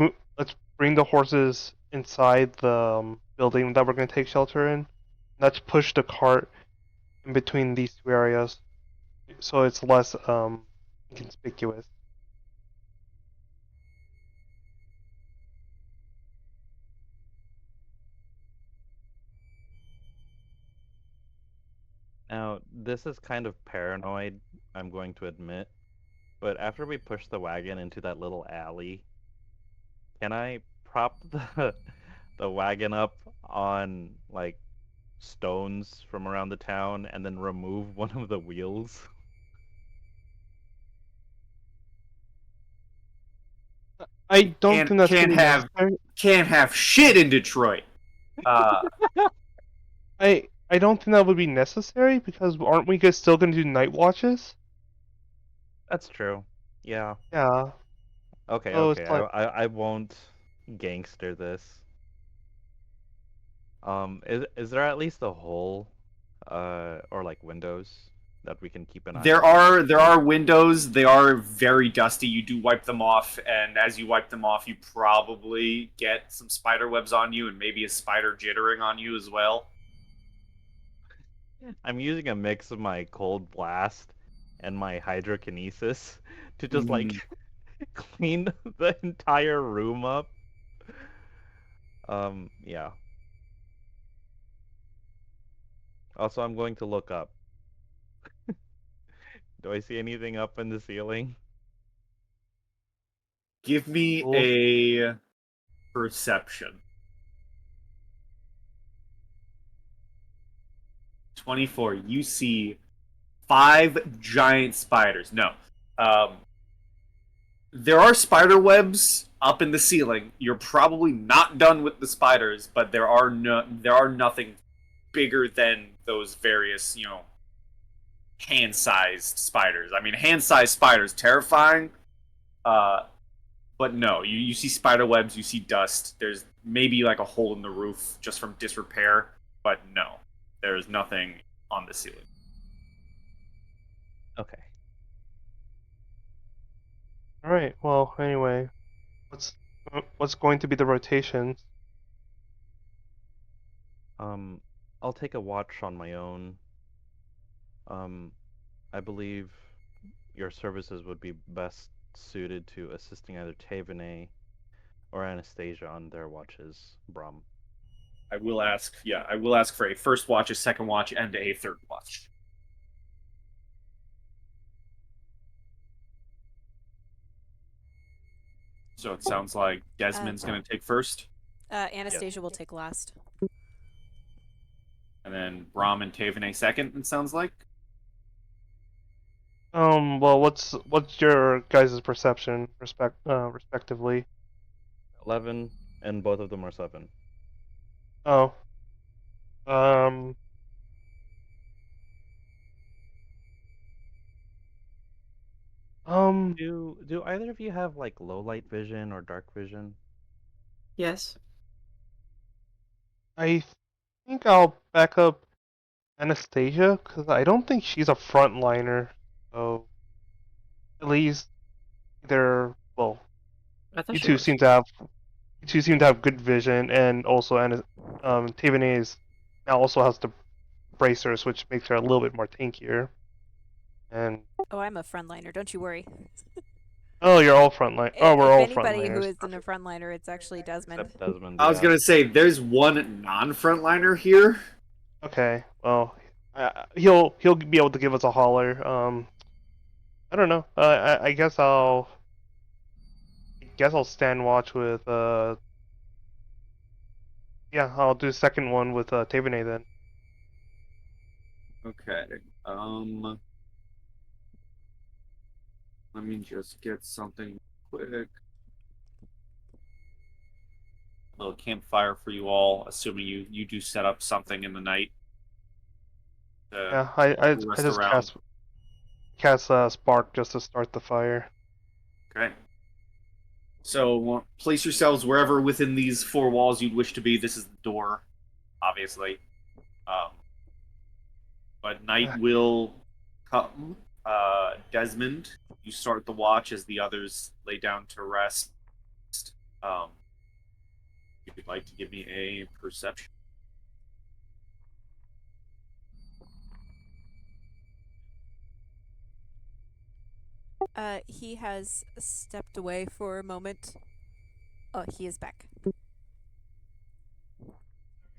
bring the horses inside the building that we're gonna take shelter in. Let's push the cart in between these two areas so it's less inconspicuous. Now, this is kind of paranoid, I'm going to admit, but after we push the wagon into that little alley, can I prop the wagon up on like stones from around the town and then remove one of the wheels? I don't Can't think that's can't gonna be have necessary. can't have shit in Detroit. I don't think that would be necessary because aren't we guys still gonna do night watches? That's true. Yeah. Yeah. Okay, So okay. it's I like I, I won't gangster this. Is there at least a hole, or like windows that we can keep an eye There out? are windows. They are very dusty. You do wipe them off, and as you wipe them off, you probably get some spider webs on you, and maybe a spider jittering on you as well. I'm using a mix of my cold blast and my hydrokinesis to just like Mm. clean the entire room up. Yeah. Also, I'm going to look up. Do I see anything up in the ceiling? Give me rules. a perception. 24. You see 5 giant spiders. No. Um, there are spider webs up in the ceiling. You're probably not done with the spiders, but there are nothing bigger than those various, hand-sized spiders. I mean, hand-sized spiders terrifying. Uh, but no, you see spider webs, you see dust. There's maybe like a hole in the roof just from disrepair, but no, there's nothing on the ceiling. Okay. All right. Well, anyway, what's going to be the rotation? Um, I'll take a watch on my own. Um, I believe your services would be best suited to assisting either Tavene or Anastasia on their watches, Brum. I will ask, yeah, I will ask for a first watch, a second watch, and a third watch. So it sounds like Desmond's going to take first, Anastasia will take last. and then Brahm and Tavenay second, it sounds like. Well, what's your guys' perception respectively? 11, and both of them are 7. Oh. Um. Um. Do either of you have like low light vision or dark vision? Yes. I think I'll back up Anastasia because I don't think she's a frontliner. So at least they're well. I thought You she two was. seem to have you two seem to have good vision, and also Tiffany is now also has the bracers, which makes her a little bit more tankier. And Oh, I'm a frontliner. Don't you worry. oh, you're all frontline. Oh, we're If all anybody who frontliners. isn't a frontliner, it's actually Desmond. Except Desmond, I was yeah. going to say, there's one non-frontliner here. Okay, well, he'll be able to give us a holler. I don't know. I guess I'll stand watch with yeah, I'll do second one with Tavene then. Okay. Um, Let me just get something quick. A little campfire for you all, assuming you do set up something in the night. To Yeah, I rest just around. cast spark just to start the fire. Okay. So place yourselves wherever within these four walls you'd wish to be. This is the door, obviously. Um, but night Yeah. will come. Desmond, you start the watch as the others lay down to rest. Um, if you'd like to give me a perception. He has stepped away for a moment. Oh, he is back.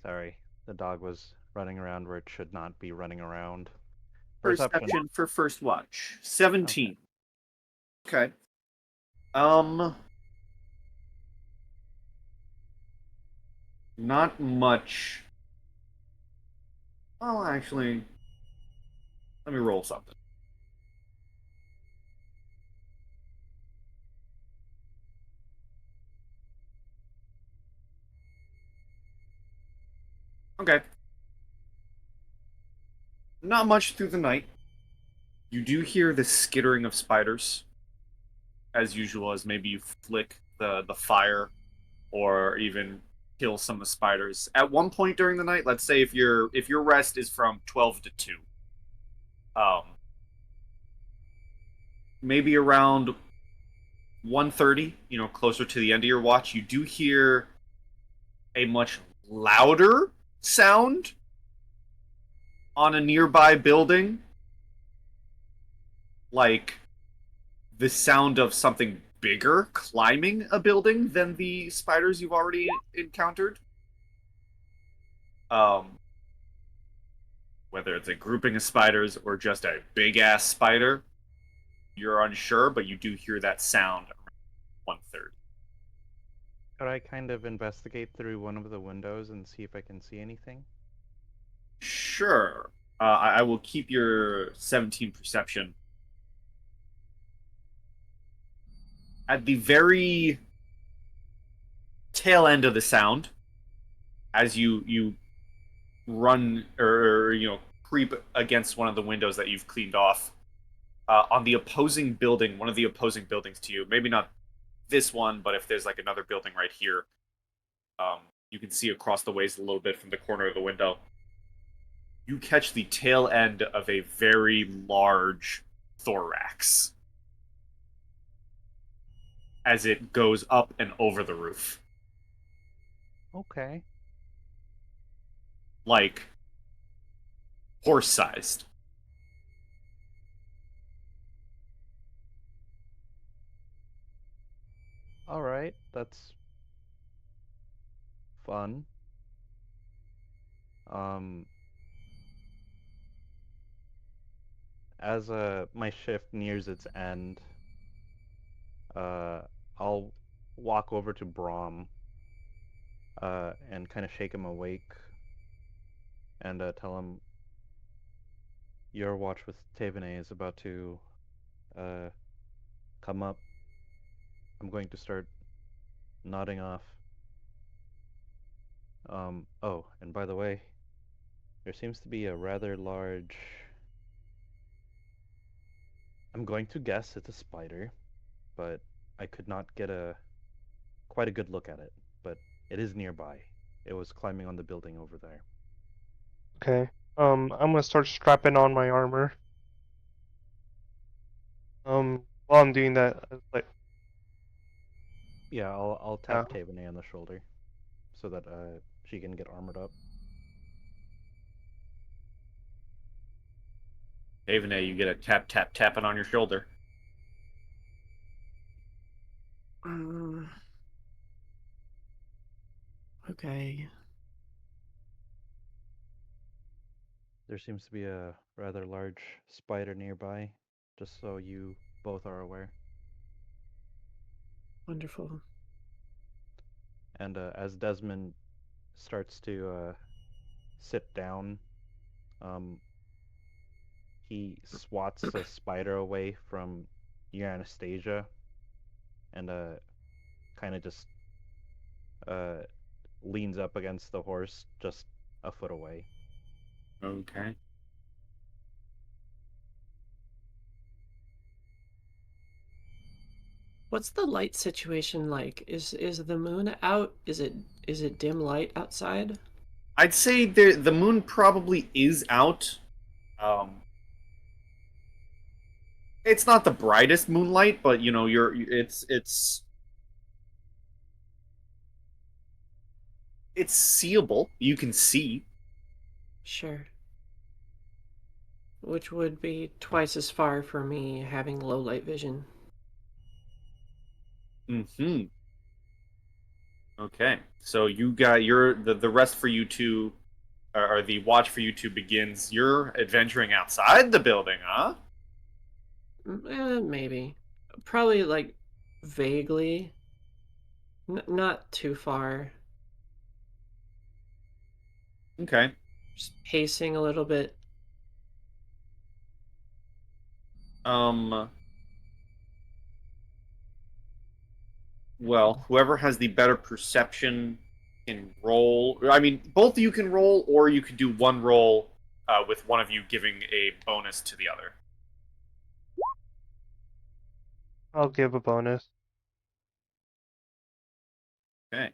Sorry, the dog was running around where it should not be running around. Perception for first watch. Okay. 17. Okay. Not much. Well, actually, let me roll something. Okay. Not much through the night. You do hear the skittering of spiders, as usual, as maybe you flick the fire or even kill some of the spiders. At one point during the night, let's say if your rest is from 12 to 2, um, maybe around 1:30, closer to the end of your watch, you do hear a much louder sound on a nearby building, like the sound of something bigger climbing a building than the spiders you've already encountered. Um, whether it's a grouping of spiders or just a big ass spider, you're unsure, but you do hear that sound around 1:30. Could I kind of investigate through one of the windows and see if I can see anything? Sure. I will keep your 17 perception. At the very tail end of the sound, as you run or creep against one of the windows that you've cleaned off, on the opposing building, one of the opposing buildings to you, maybe not this one, but if there's like another building right here, um, you can see across the ways a little bit from the corner of the window. You catch the tail end of a very large thorax as it goes up and over the roof. Okay. Like horse sized. All right, that's fun. Um, as my shift nears its end, uh, I'll walk over to Brahm, and kind of shake him awake, and tell him your watch with Tavene is about to uh come up. I'm going to start nodding off. Oh, and by the way, there seems to be a rather large. I'm going to guess it's a spider, but I could not get quite a good look at it. But it is nearby. It was climbing on the building over there. Okay. I'm gonna start strapping on my armor. While I'm doing that, like, Yeah, I'll yeah. tap Tavene on the shoulder so that she can get armored up. Avene, you get a tap tap tapping on your shoulder. Um, okay. There seems to be a rather large spider nearby, just so you both are aware. Wonderful. And as Desmond starts to sit down, um, he swats the spider away from your Anastasia, and kind of just uh leans up against the horse just a foot away. Okay. What's the light situation like? Is the moon out? Is it dim light outside? I'd say the moon probably is out. Um, it's not the brightest moonlight, but you know, it's seeable. You can see. Sure. Which would be twice as far for me having low light vision. Hmm. Okay. So you got the rest for you two, or the watch for you two begins. You're adventuring outside the building, huh? Maybe. Probably like vaguely. Not too far. Okay. Just pacing a little bit. Um. Well, whoever has the better perception can roll. I mean, both of you can roll, or you could do one roll with one of you giving a bonus to the other. I'll give a bonus. Okay.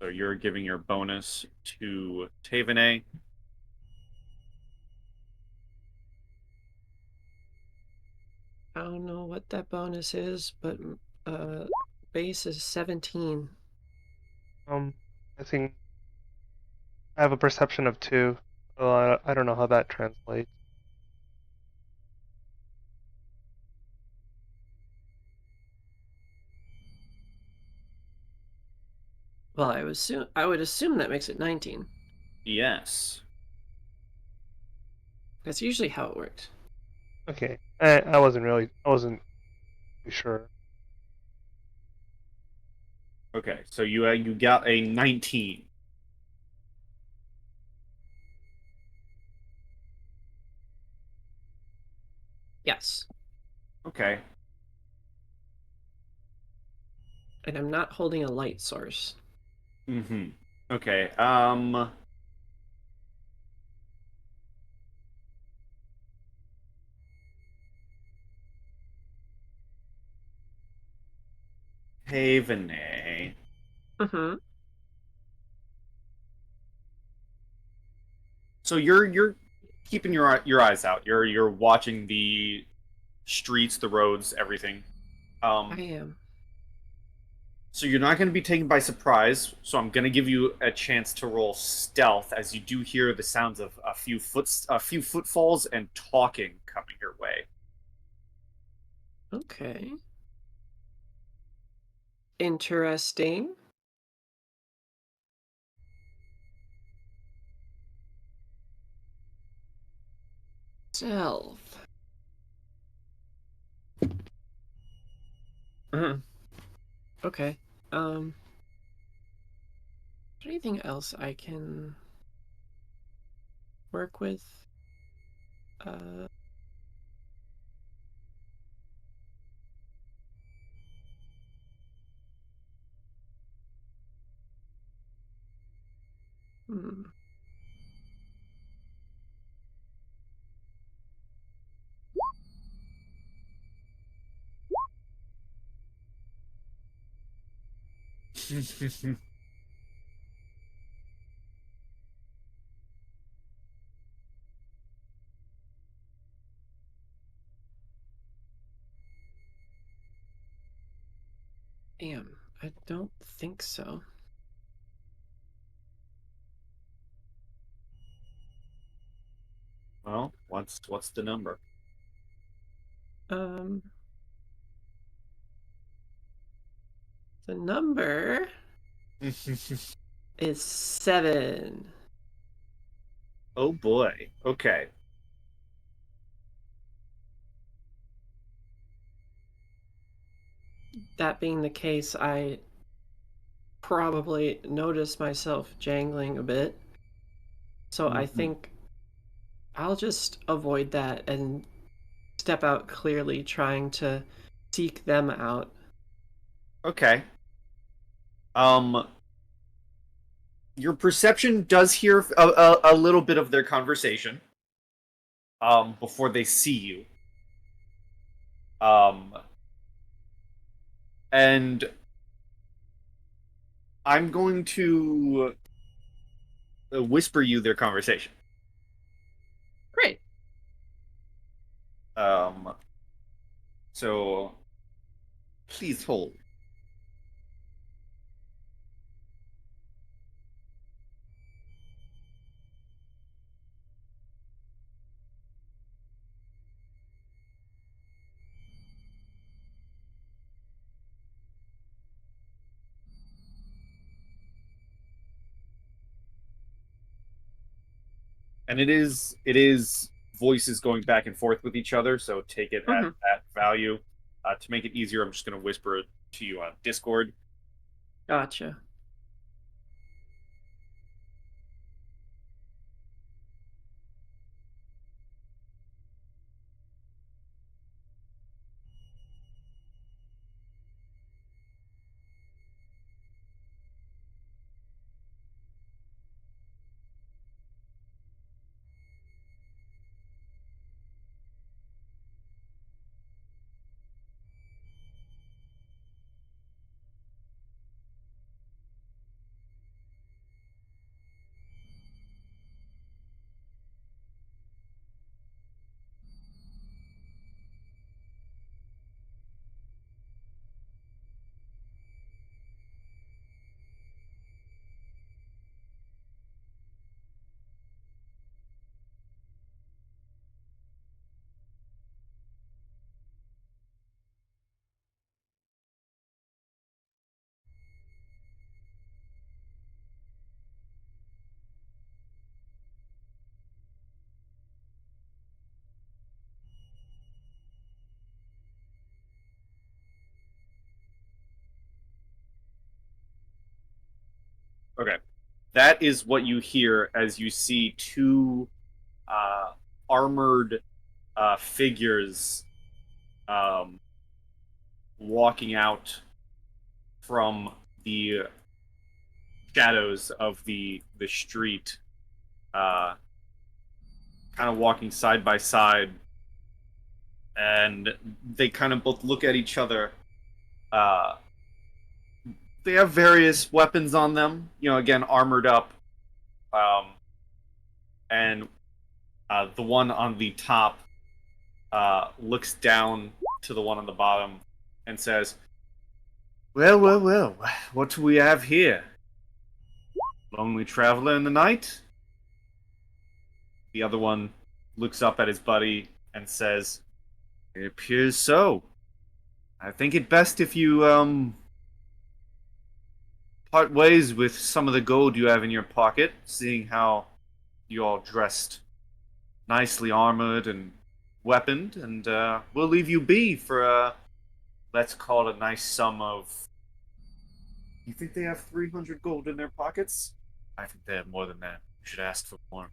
So you're giving your bonus to Tavene. I don't know what that bonus is, but uh, base is 17. I think I have a perception of 2. So I don't know how that translates. Well, I would assume that makes it 19. Yes. That's usually how it works. Okay. I wasn't too sure. Okay. So you got a 19. Yes. Okay. And I'm not holding a light source. Mm-hmm. Okay. Tavene. Mm-hmm. So you're keeping your eyes out. You're watching the streets, the roads, everything. I Um, am. so you're not going to be taken by surprise. So I'm going to give you a chance to roll stealth, as you do hear the sounds of a few footfalls and talking coming your way. Okay. Interesting. Stealth. Okay. Um, is there anything else I can work with? Uh, hmm. Damn, I don't think so. Well, what's the number? Um, the number is 7. Oh boy. Okay. That being the case, I probably notice myself jangling a bit. So I Mhm. think I'll just avoid that and step out clearly, trying to seek them out. Okay. Um, your perception does hear a little bit of their conversation. Before they see you. Um, and I'm going to whisper you their conversation. Great. Um, so please hold. And it is voices going back and forth with each other, so take it at Hmm. that value. To make it easier, I'm just going to whisper it to you on Discord. Gotcha. Okay. That is what you hear as you see two uh, armored figures um, walking out from the shadows of the street, uh, kind of walking side by side, and they kind of both look at each other. Uh, they have various weapons on them, again armored up, um, and the one on the top looks down to the one on the bottom and says, "Well, well, well, what do we have here? Lonely traveler in the night?" The other one looks up at his buddy and says, "It appears so. I think it best if you part ways with some of the gold you have in your pocket, seeing how you all dressed nicely armored and weaponed, and we'll leave you be for let's call it a nice sum of. You think they have 300 gold in their pockets? I think they have more than that. You should ask for more."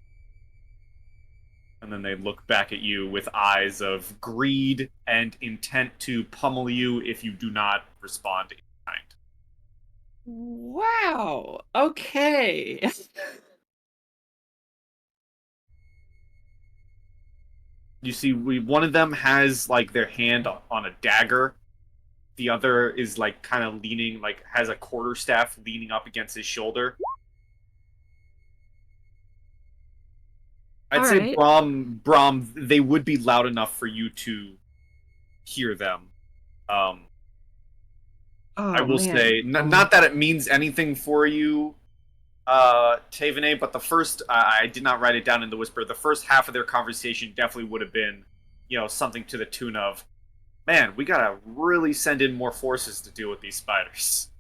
And then they look back at you with eyes of greed and intent to pummel you if you do not respond in kind. Wow. Okay. You see, one of them has like their hand on a dagger. The other is like kind of leaning, like has a quarterstaff leaning up against his shoulder. I'd All say right. Brom, they would be loud enough for you to hear them. Um, I Oh will man. say, not that it means anything for you, Tavene, but the first, I did not write it down in the whisper. The first half of their conversation definitely would have been, something to the tune of, "Man, we gotta really send in more forces to deal with these spiders."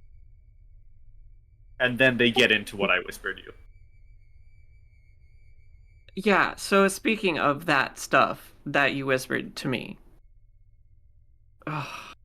And then they get into what I whispered you. Yeah, so speaking of that stuff that you whispered to me. Ugh.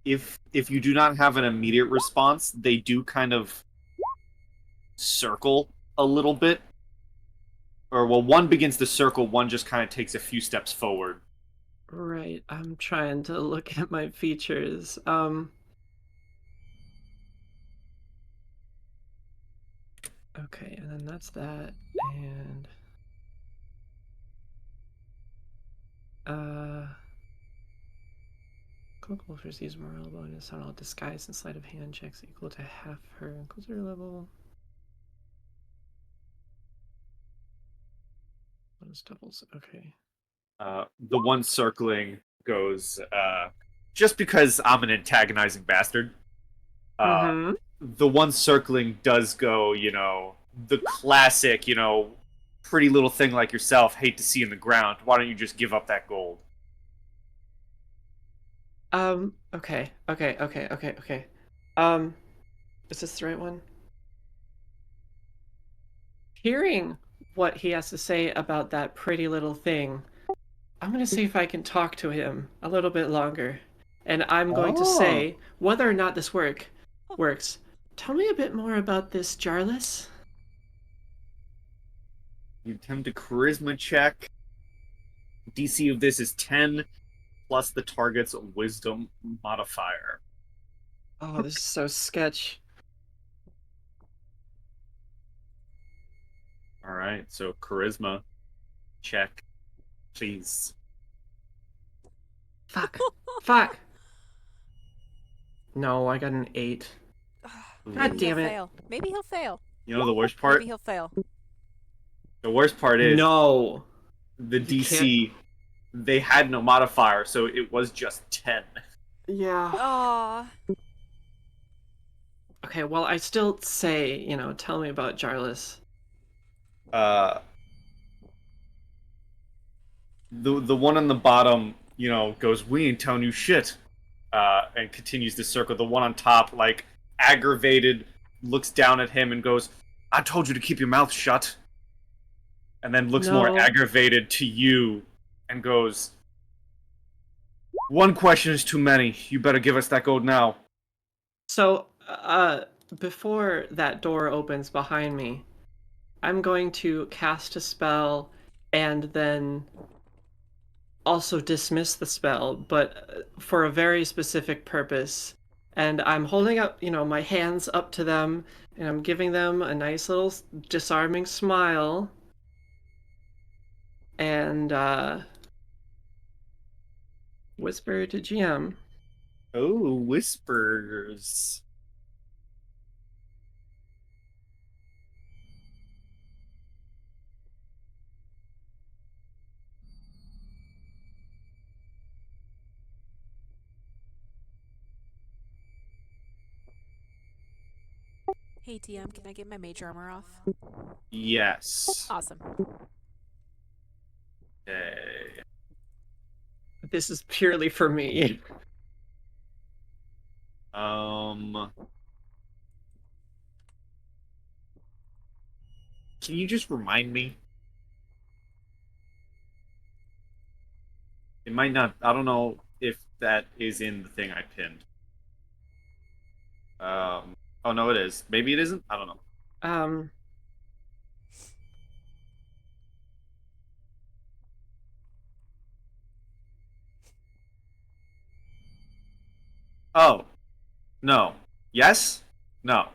if you do not have an immediate response, they do kind of circle a little bit. Or well, one begins to circle, one just kind of takes a few steps forward. Right. I'm trying to look at my features. Okay, and then that's that, and Cloak Wolf receives morale bonus on all disguise and sleight of hand checks equal to half her Inquisitor level. Bonus doubles. Okay. The one circling goes, just because I'm an antagonizing bastard. Mm-hmm. The one circling does go, the classic, pretty little thing like yourself, hate to see in the ground. Why don't you just give up that gold? Okay. Is this the right one? Hearing what he has to say about that pretty little thing, I'm gonna see if I can talk to him a little bit longer. And I'm going to say whether or not this works. Tell me a bit more about this Jarlis. You attempt a charisma check. DC of this is 10 plus the target's wisdom modifier. Oh, this is so sketch. All right, so charisma check, please. Fuck. No, I got an 8. God damn it. Fail. Maybe he'll fail. You know the worst part? Maybe he'll fail. The worst part is No. the You DC. They had no modifier, so it was just 10. Yeah. Aw. Okay, well, I still say, tell me about Jarlis. The one on the bottom, goes, "We ain't telling you shit," and continues to circle. The one on top, like aggravated, looks down at him and goes, "I told you to keep your mouth shut." And then looks more No. aggravated to you and goes, "One question is too many. You better give us that gold now." So, before that door opens behind me, I'm going to cast a spell and then also dismiss the spell, but for a very specific purpose. And I'm holding up, my hands up to them, and I'm giving them a nice little disarming smile. And, whisper to GM. Oh, whispers. Hey TM, can I get my mage armor off? Yes. Awesome. Okay. This is purely for me. Can you just remind me? It might not. I don't know if that is in the thing I pinned. Oh no, it is. Maybe it isn't. I don't know. Oh, no. Yes? No.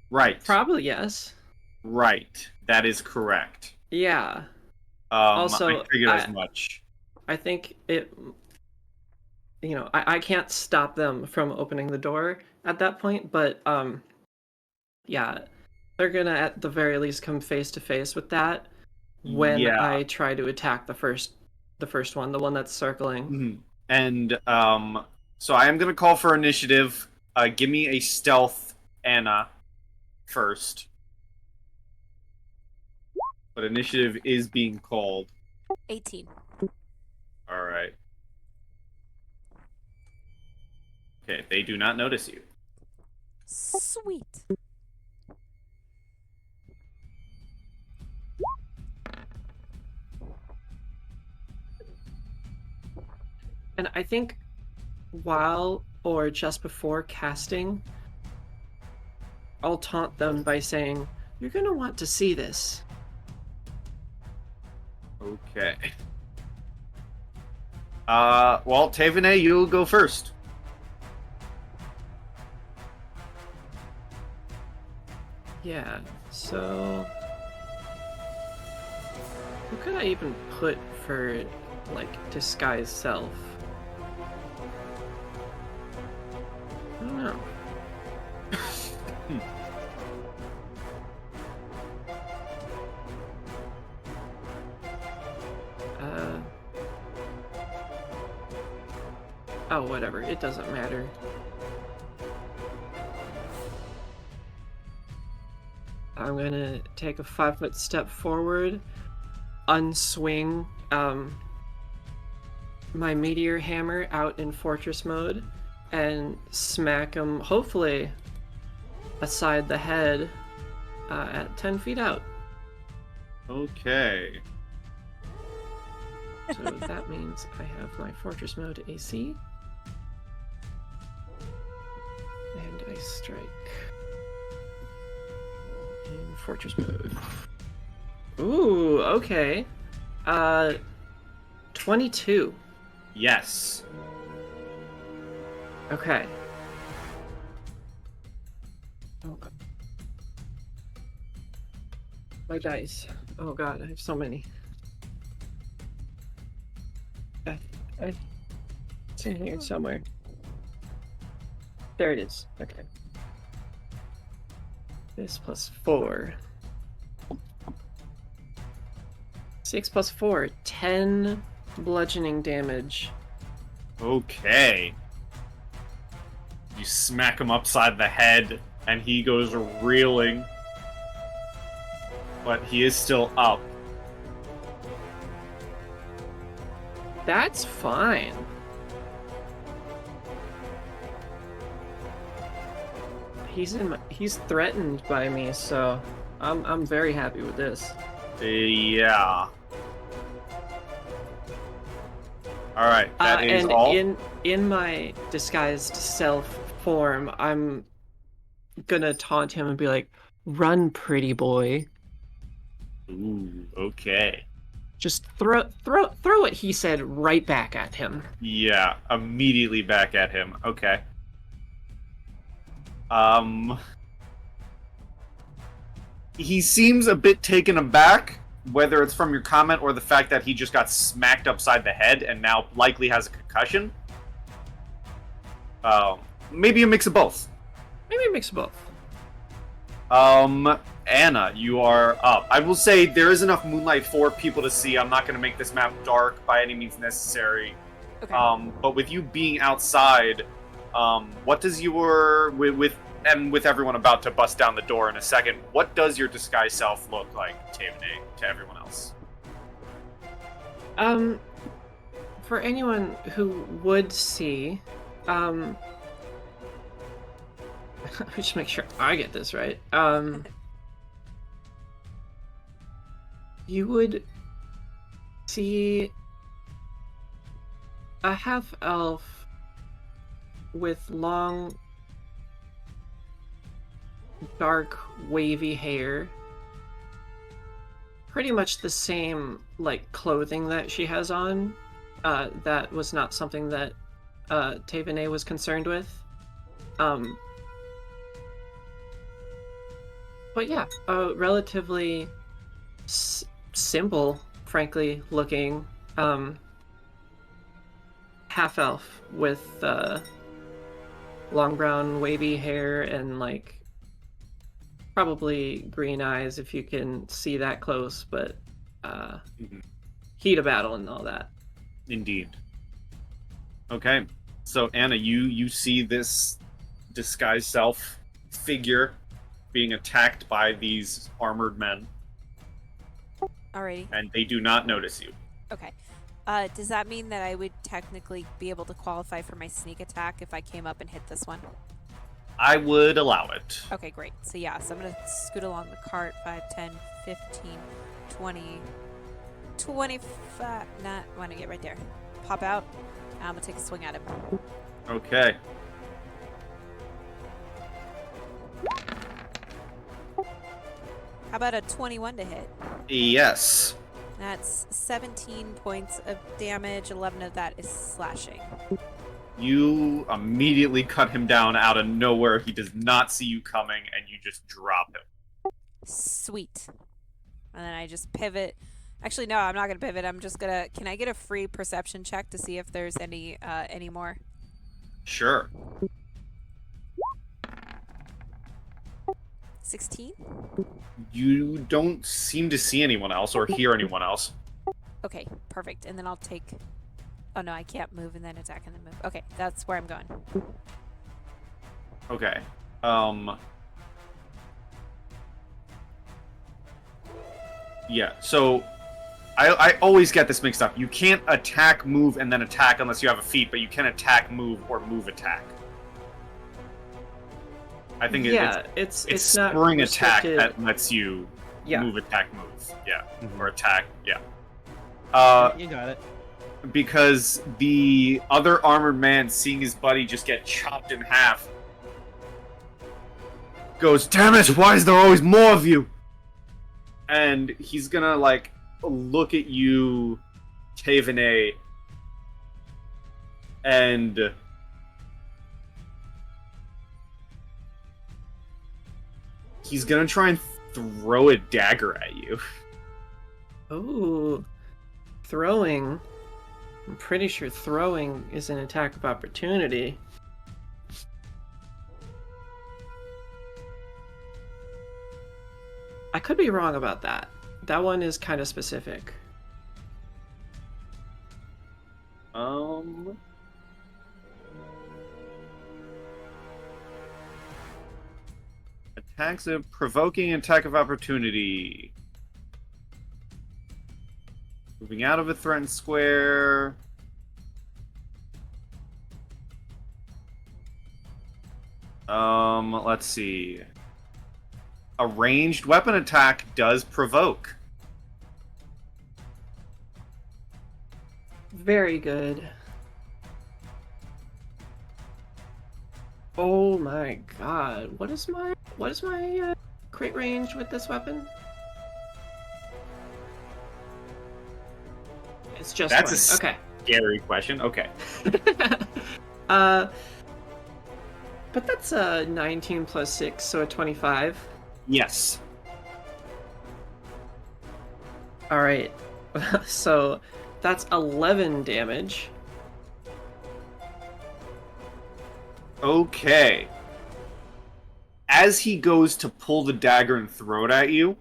Right. Probably yes. Right. That is correct. Yeah. I figured as much. I think it, I can't stop them from opening the door at that point, but yeah, they're gonna at the very least come face to face with that when Yeah. I try to attack the first one, the one that's circling. Mhm. And so I am gonna call for initiative. Give me a stealth, Anna, first. But initiative is being called. 18. All right. Okay, they do not notice you. Sweet. And I think while or just before casting, I'll taunt them by saying, "You're gonna want to see this." Okay. Well, Tavene, you'll go first. Yeah, so who could I even put for like disguise self? I don't know. Oh, whatever. It doesn't matter. I'm gonna take a 5-foot step forward, unswing my meteor hammer out in fortress mode, and smack him, hopefully, aside the head at 10 feet out. Okay. So that means I have my fortress mode AC. And I strike in fortress mode. Ooh, okay. 22. Yes. Okay. Oh. My dice. Oh god, I have so many. It's in here somewhere. There it is. Okay. This plus 4. 6 plus 4. 10 bludgeoning damage. Okay. You smack him upside the head, and he goes reeling. But he is still up. That's fine. He's threatened by me, so I'm very happy with this. Yeah. Alright, that is and all. in my disguised self form, I'm gonna taunt him and be like, "Run, pretty boy." Ooh, okay. Just throw what he said right back at him. Yeah, immediately back at him. Okay. He seems a bit taken aback, whether it's from your comment or the fact that he just got smacked upside the head and now likely has a concussion. Maybe a mix of both. Maybe a mix of both. Anna, you are up. I will say there is enough moonlight for people to see. I'm not going to make this map dark by any means necessary. Okay. But with you being outside, what does your with everyone about to bust down the door in a second, what does your disguise self look like, Tavene, to everyone else? For anyone who would see, just make sure I get this right. You would see a half-elf with long, dark, wavy hair. Pretty much the same, like, clothing that she has on. That was not something that Tavene was concerned with. But yeah, relatively simple, frankly, looking half-elf with long brown wavy hair and like probably green eyes if you can see that close, but heat of battle and all that. Indeed. Okay, so Anna, you see this disguised self figure being attacked by these armored men, Alrighty. and they do not notice you. Okay. Does that mean that I would technically be able to qualify for my sneak attack if I came up and hit this one? I would allow it. Okay, great. So yeah, so I'm going to scoot along the cart, 5, 10, 15, 20, 25, not, want to get right there. Pop out, I'm gonna take a swing at him. Okay. How about a 21 to hit? Yes. That's 17 points of damage. 11 of that is slashing. You immediately cut him down out of nowhere. He does not see you coming, and you just drop him. Sweet. And then I just pivot. Actually, no, I'm not gonna pivot. I'm just gonna. Can I get a free perception check to see if there's any more? Sure. 16. You don't seem to see anyone else or hear anyone else. Okay, perfect. And then I'll take. Oh no, I can't move and then attack and then move. Okay, that's where I'm going. Okay. Yeah, so I always get this mixed up. You can't attack, move, and then attack unless you have a feat, but you can attack, move, or move attack. I think it's not spring attack restricted. that lets you Yeah. move, attack, move. Yeah. Mhm. Or attack, yeah. You got it. Because the other armored man, seeing his buddy just get chopped in half, goes, "Damn it, why is there always more of you?" And he's gonna, like, look at you, Tavenet, and he's gonna try and throw a dagger at you. Ooh. Throwing. I'm pretty sure throwing is an attack of opportunity. I could be wrong about that. That one is kind of specific. Attacks of provoking attack of opportunity. Moving out of a threatened square. Let's see. A ranged weapon attack does provoke. Very good. Oh my god. What is my crit range with this weapon? It's just That's 20. a scary question. Okay. Okay. But that's a 19 plus 6, so a 25. Yes. All right. So that's 11 damage. Okay. As he goes to pull the dagger and throw it at you,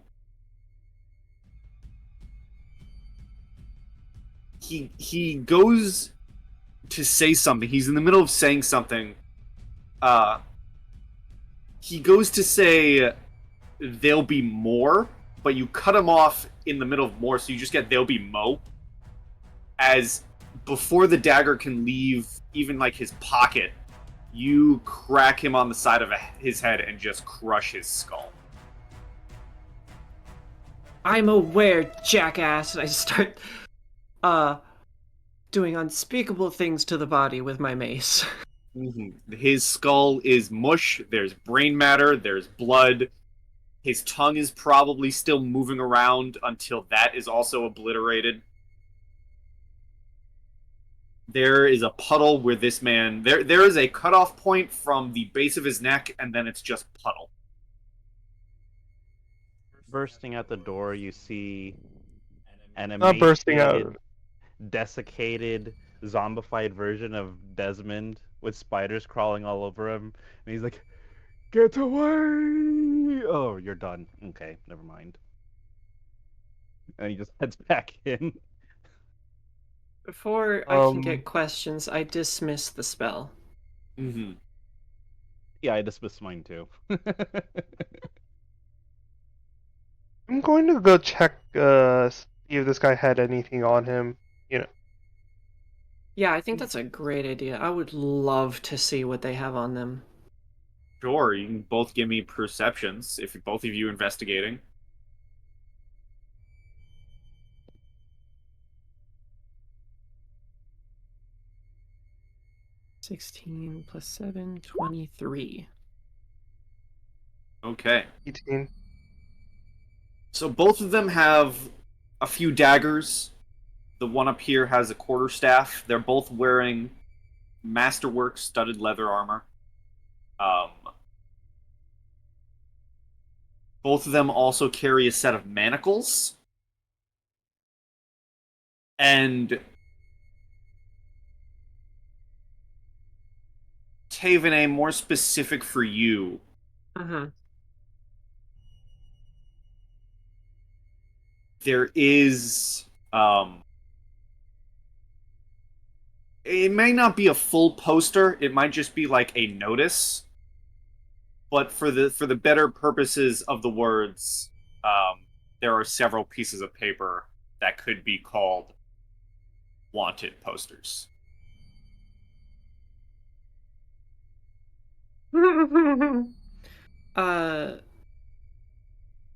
he goes to say something. He's in the middle of saying something. He goes to say, "There'll be more," but you cut him off in the middle of more, so you just get "there'll be mo." As before the dagger can leave even like his pocket, you crack him on the side of his head and just crush his skull. I'm aware, jackass, and I start doing unspeakable things to the body with my mace. Mm-hmm. His skull is mush. There's brain matter. There's blood. His tongue is probably still moving around until that is also obliterated. There is a puddle where this man... There is a cutoff point from the base of his neck, and then it's just puddle. Bursting out the door, you see an Not bursting out. emaciated, desiccated, zombified version of Desmond with spiders crawling all over him, and he's like, "Get away!" Oh, you're done. Okay, never mind. And he just heads back in. Before I can get questions, I dismiss the spell. Mm-hmm. Yeah, I dismissed mine too. I'm going to go check, see if this guy had anything on him. You know. Yeah, I think that's a great idea. I would love to see what they have on them. Sure, you can both give me perceptions if both of you investigating. 16 plus 7, 23. Okay. 18. So both of them have a few daggers. The one up here has a quarterstaff. They're both wearing masterwork studded leather armor. Um, both of them also carry a set of manacles. And Tavene, more specific for you, there is it may not be a full poster, it might just be like a notice, but for the better purposes of the words, there are several pieces of paper that could be called wanted posters. uh,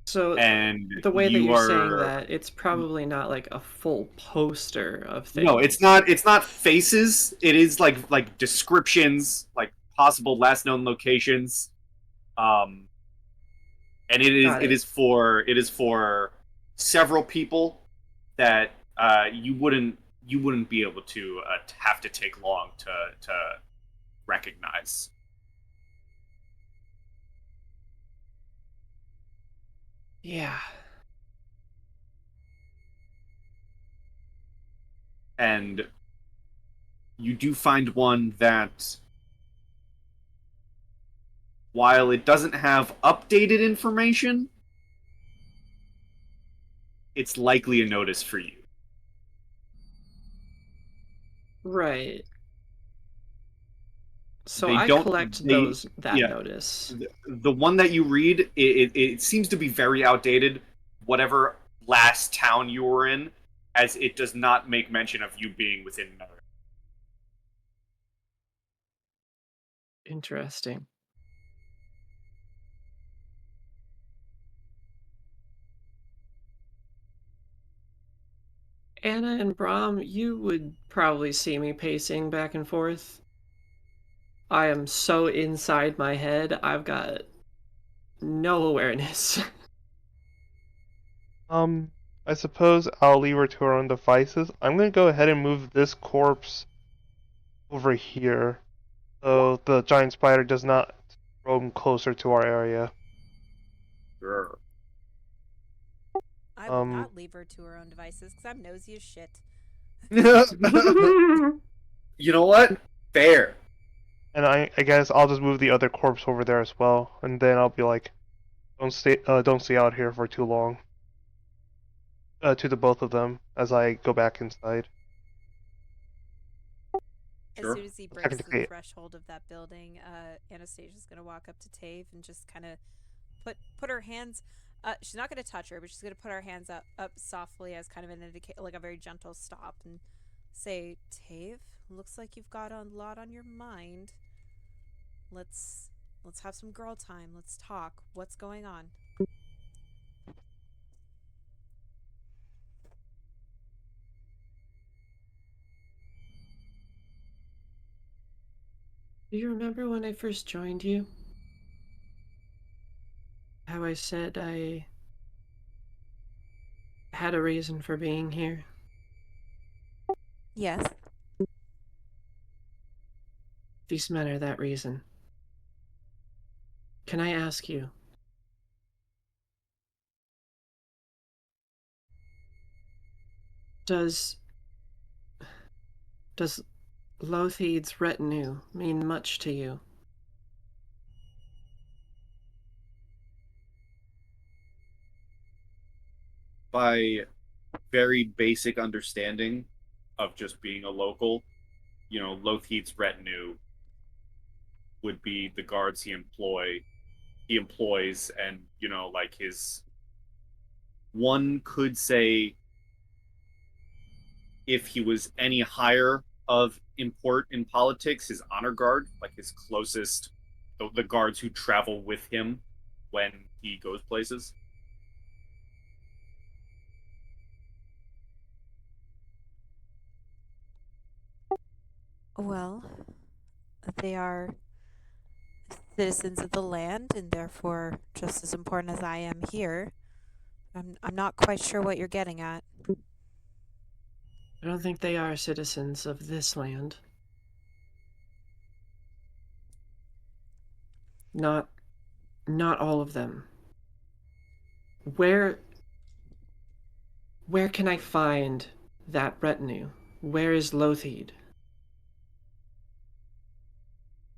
so And the way that you you're saying are that, it's probably not like a full poster of things. no, it's not faces, it is like descriptions, like possible last known locations. Um and Got it. it is for several people that you wouldn't be able to have to take long to recognize. Yeah. And you do find one that, while it doesn't have updated information, it's likely a notice for you. Right. So They I don't collect they that Yeah, notice. the one that you read, it seems to be very outdated, whatever last town you were in, as it does not make mention of you being within another. Interesting. Anna and Brahm, you would probably see me pacing back and forth. I am so inside my head, I've got no awareness. I suppose I'll leave her to her own devices. I'm gonna go ahead and move this corpse over here, so the giant spider does not roam closer to our area. Sure. I will not leave her to her own devices because I'm nosy as shit. You know what? Fair. And I guess I'll just move the other corpse over there as well, and then I'll be like, don't stay out here for too long. To the both of them as I go back inside. As Sure. soon as he breaks the Technically, threshold of that building, Anastasia's gonna walk up to Tave and just kind of put her hands. She's not gonna touch her, but she's gonna put her hands up softly as kind of an indicate, like a very gentle stop, and say, "Tave, looks like you've got a lot on your mind. Let's have some girl time. Let's talk. What's going on?" Do you remember when I first joined you? How I said I had a reason for being here? Yes. These men are that reason. Can I ask you? Does Lotheed's retinue mean much to you? By very basic understanding of just being a local, Lothheed's retinue would be the guards he employs, and like his, one could say, if he was any higher of import in politics, his honor guard, like his closest, the guards who travel with him when he goes places. Well, They are citizens of the land and therefore just as important as I am here. I'm not quite sure what you're getting at. I don't think they are citizens of this land. Not all of them. Where can I find that retinue? Where is Lothid?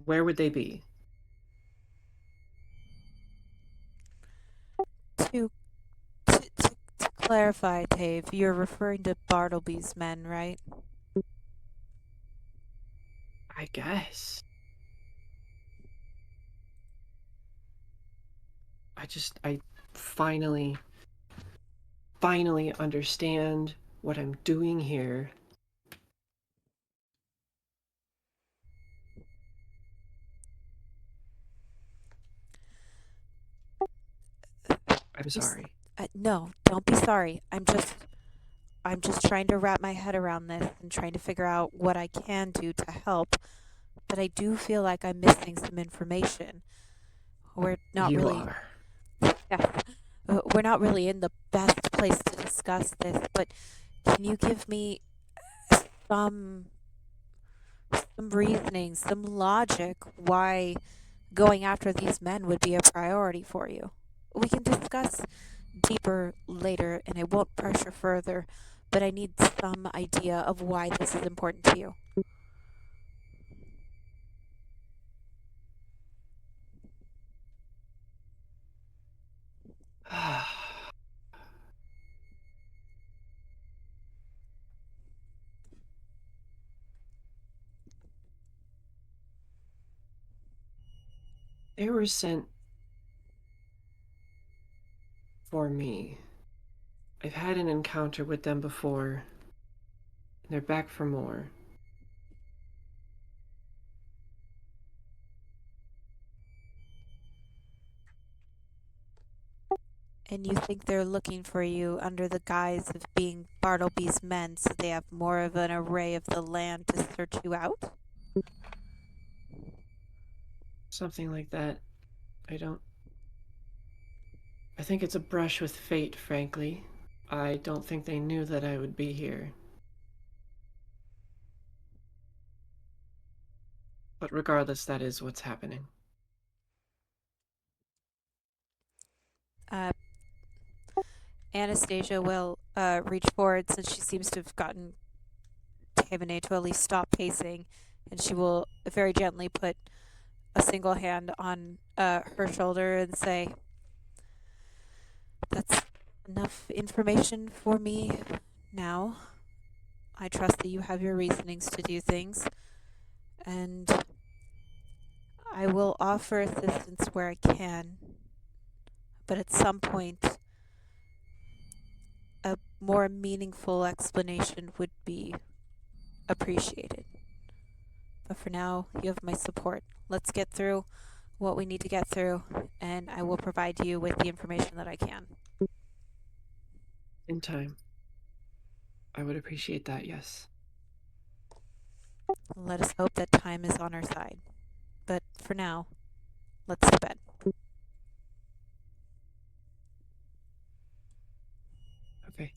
Where would they be? To to clarify, Tave, you're referring to Bartleby's men, right? I guess. I finally understand what I'm doing here. I'm sorry. No, don't be sorry. I'm just trying to wrap my head around this and trying to figure out what I can do to help. But I do feel like I'm missing some information. We're not You really are. yeah, we're not really in the best place to discuss this, but can you give me some reasoning, some logic why going after these men would be a priority for you? We can discuss deeper later, and I won't pressure further, but I need some idea of why this is important to you. They were sent for me. I've had an encounter with them before, and they're back for more. And you think they're looking for you under the guise of being Bartleby's men, so they have more of an array of the land to search you out? Something like that. I think it's a brush with fate, frankly. I don't think they knew that I would be here. But regardless, that is what's happening. Uh, Anastasia will reach forward since she seems to have gotten Tavenay to at least stop pacing, and she will very gently put a single hand on her shoulder and say, "That's enough information for me now. I trust that you have your reasonings to do things, and I will offer assistance where I can, but at some point, a more meaningful explanation would be appreciated. But for now, you have my support. Let's get through what we need to get through, and I will provide you with the information that I can." In time. I would appreciate that, yes. Let us hope that time is on our side. But for now, let's to bed. Okay.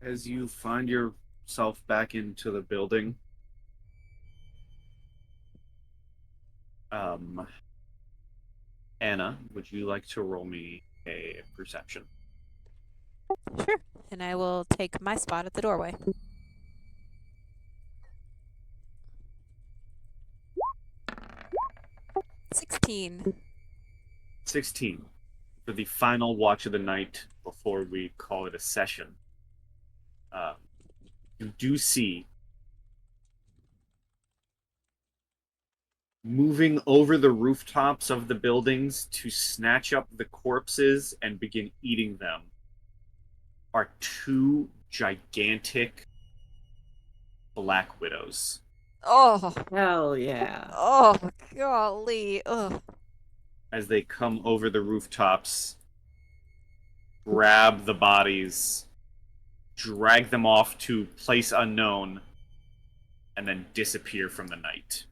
As you find yourself back into the building, Anna, would you like to roll me a perception? Sure. And I will take my spot at the doorway. 16. 16. For the final watch of the night before we call it a session, you do see moving over the rooftops of the buildings to snatch up the corpses and begin eating them are two gigantic black widows. Oh, Hell yeah. oh, golly. Ugh. As they come over the rooftops grab the bodies, drag them off to place unknown, and then disappear from the night.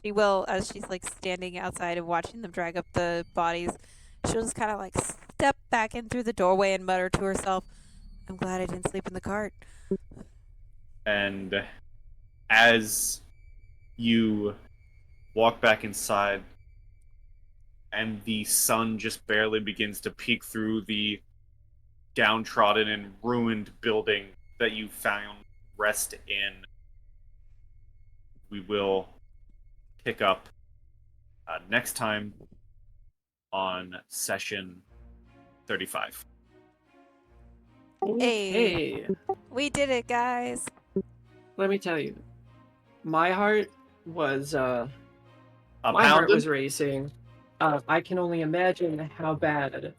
She will, as she's like standing outside and watching them drag up the bodies, she'll just kind of like step back in through the doorway and mutter to herself, I'm glad I didn't sleep in the cart. And as you walk back inside, and the sun just barely begins to peek through the downtrodden and ruined building that you found rest in, we will pick up next time on session 35. Hey, We did it, guys. let me tell you, my heart was A my heart pounded? was racing. I can only imagine how bad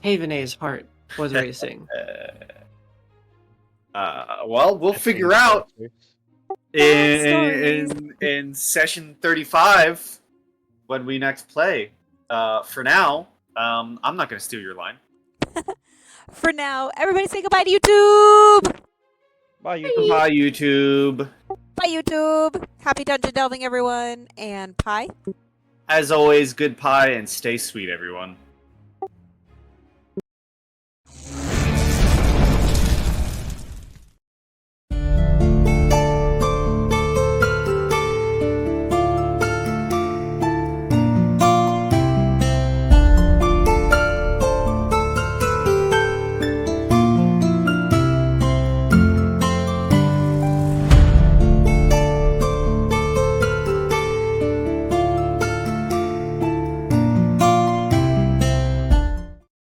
Havenay's heart was racing. Well, we'll figure out Stories. in session 35 when we next play. For now, I'm not going to steal your line. For now, everybody say goodbye to YouTube. Bye, YouTube. Bye, YouTube. Bye, YouTube. Happy dungeon delving, everyone. And pie. As always, good pie and stay sweet, everyone.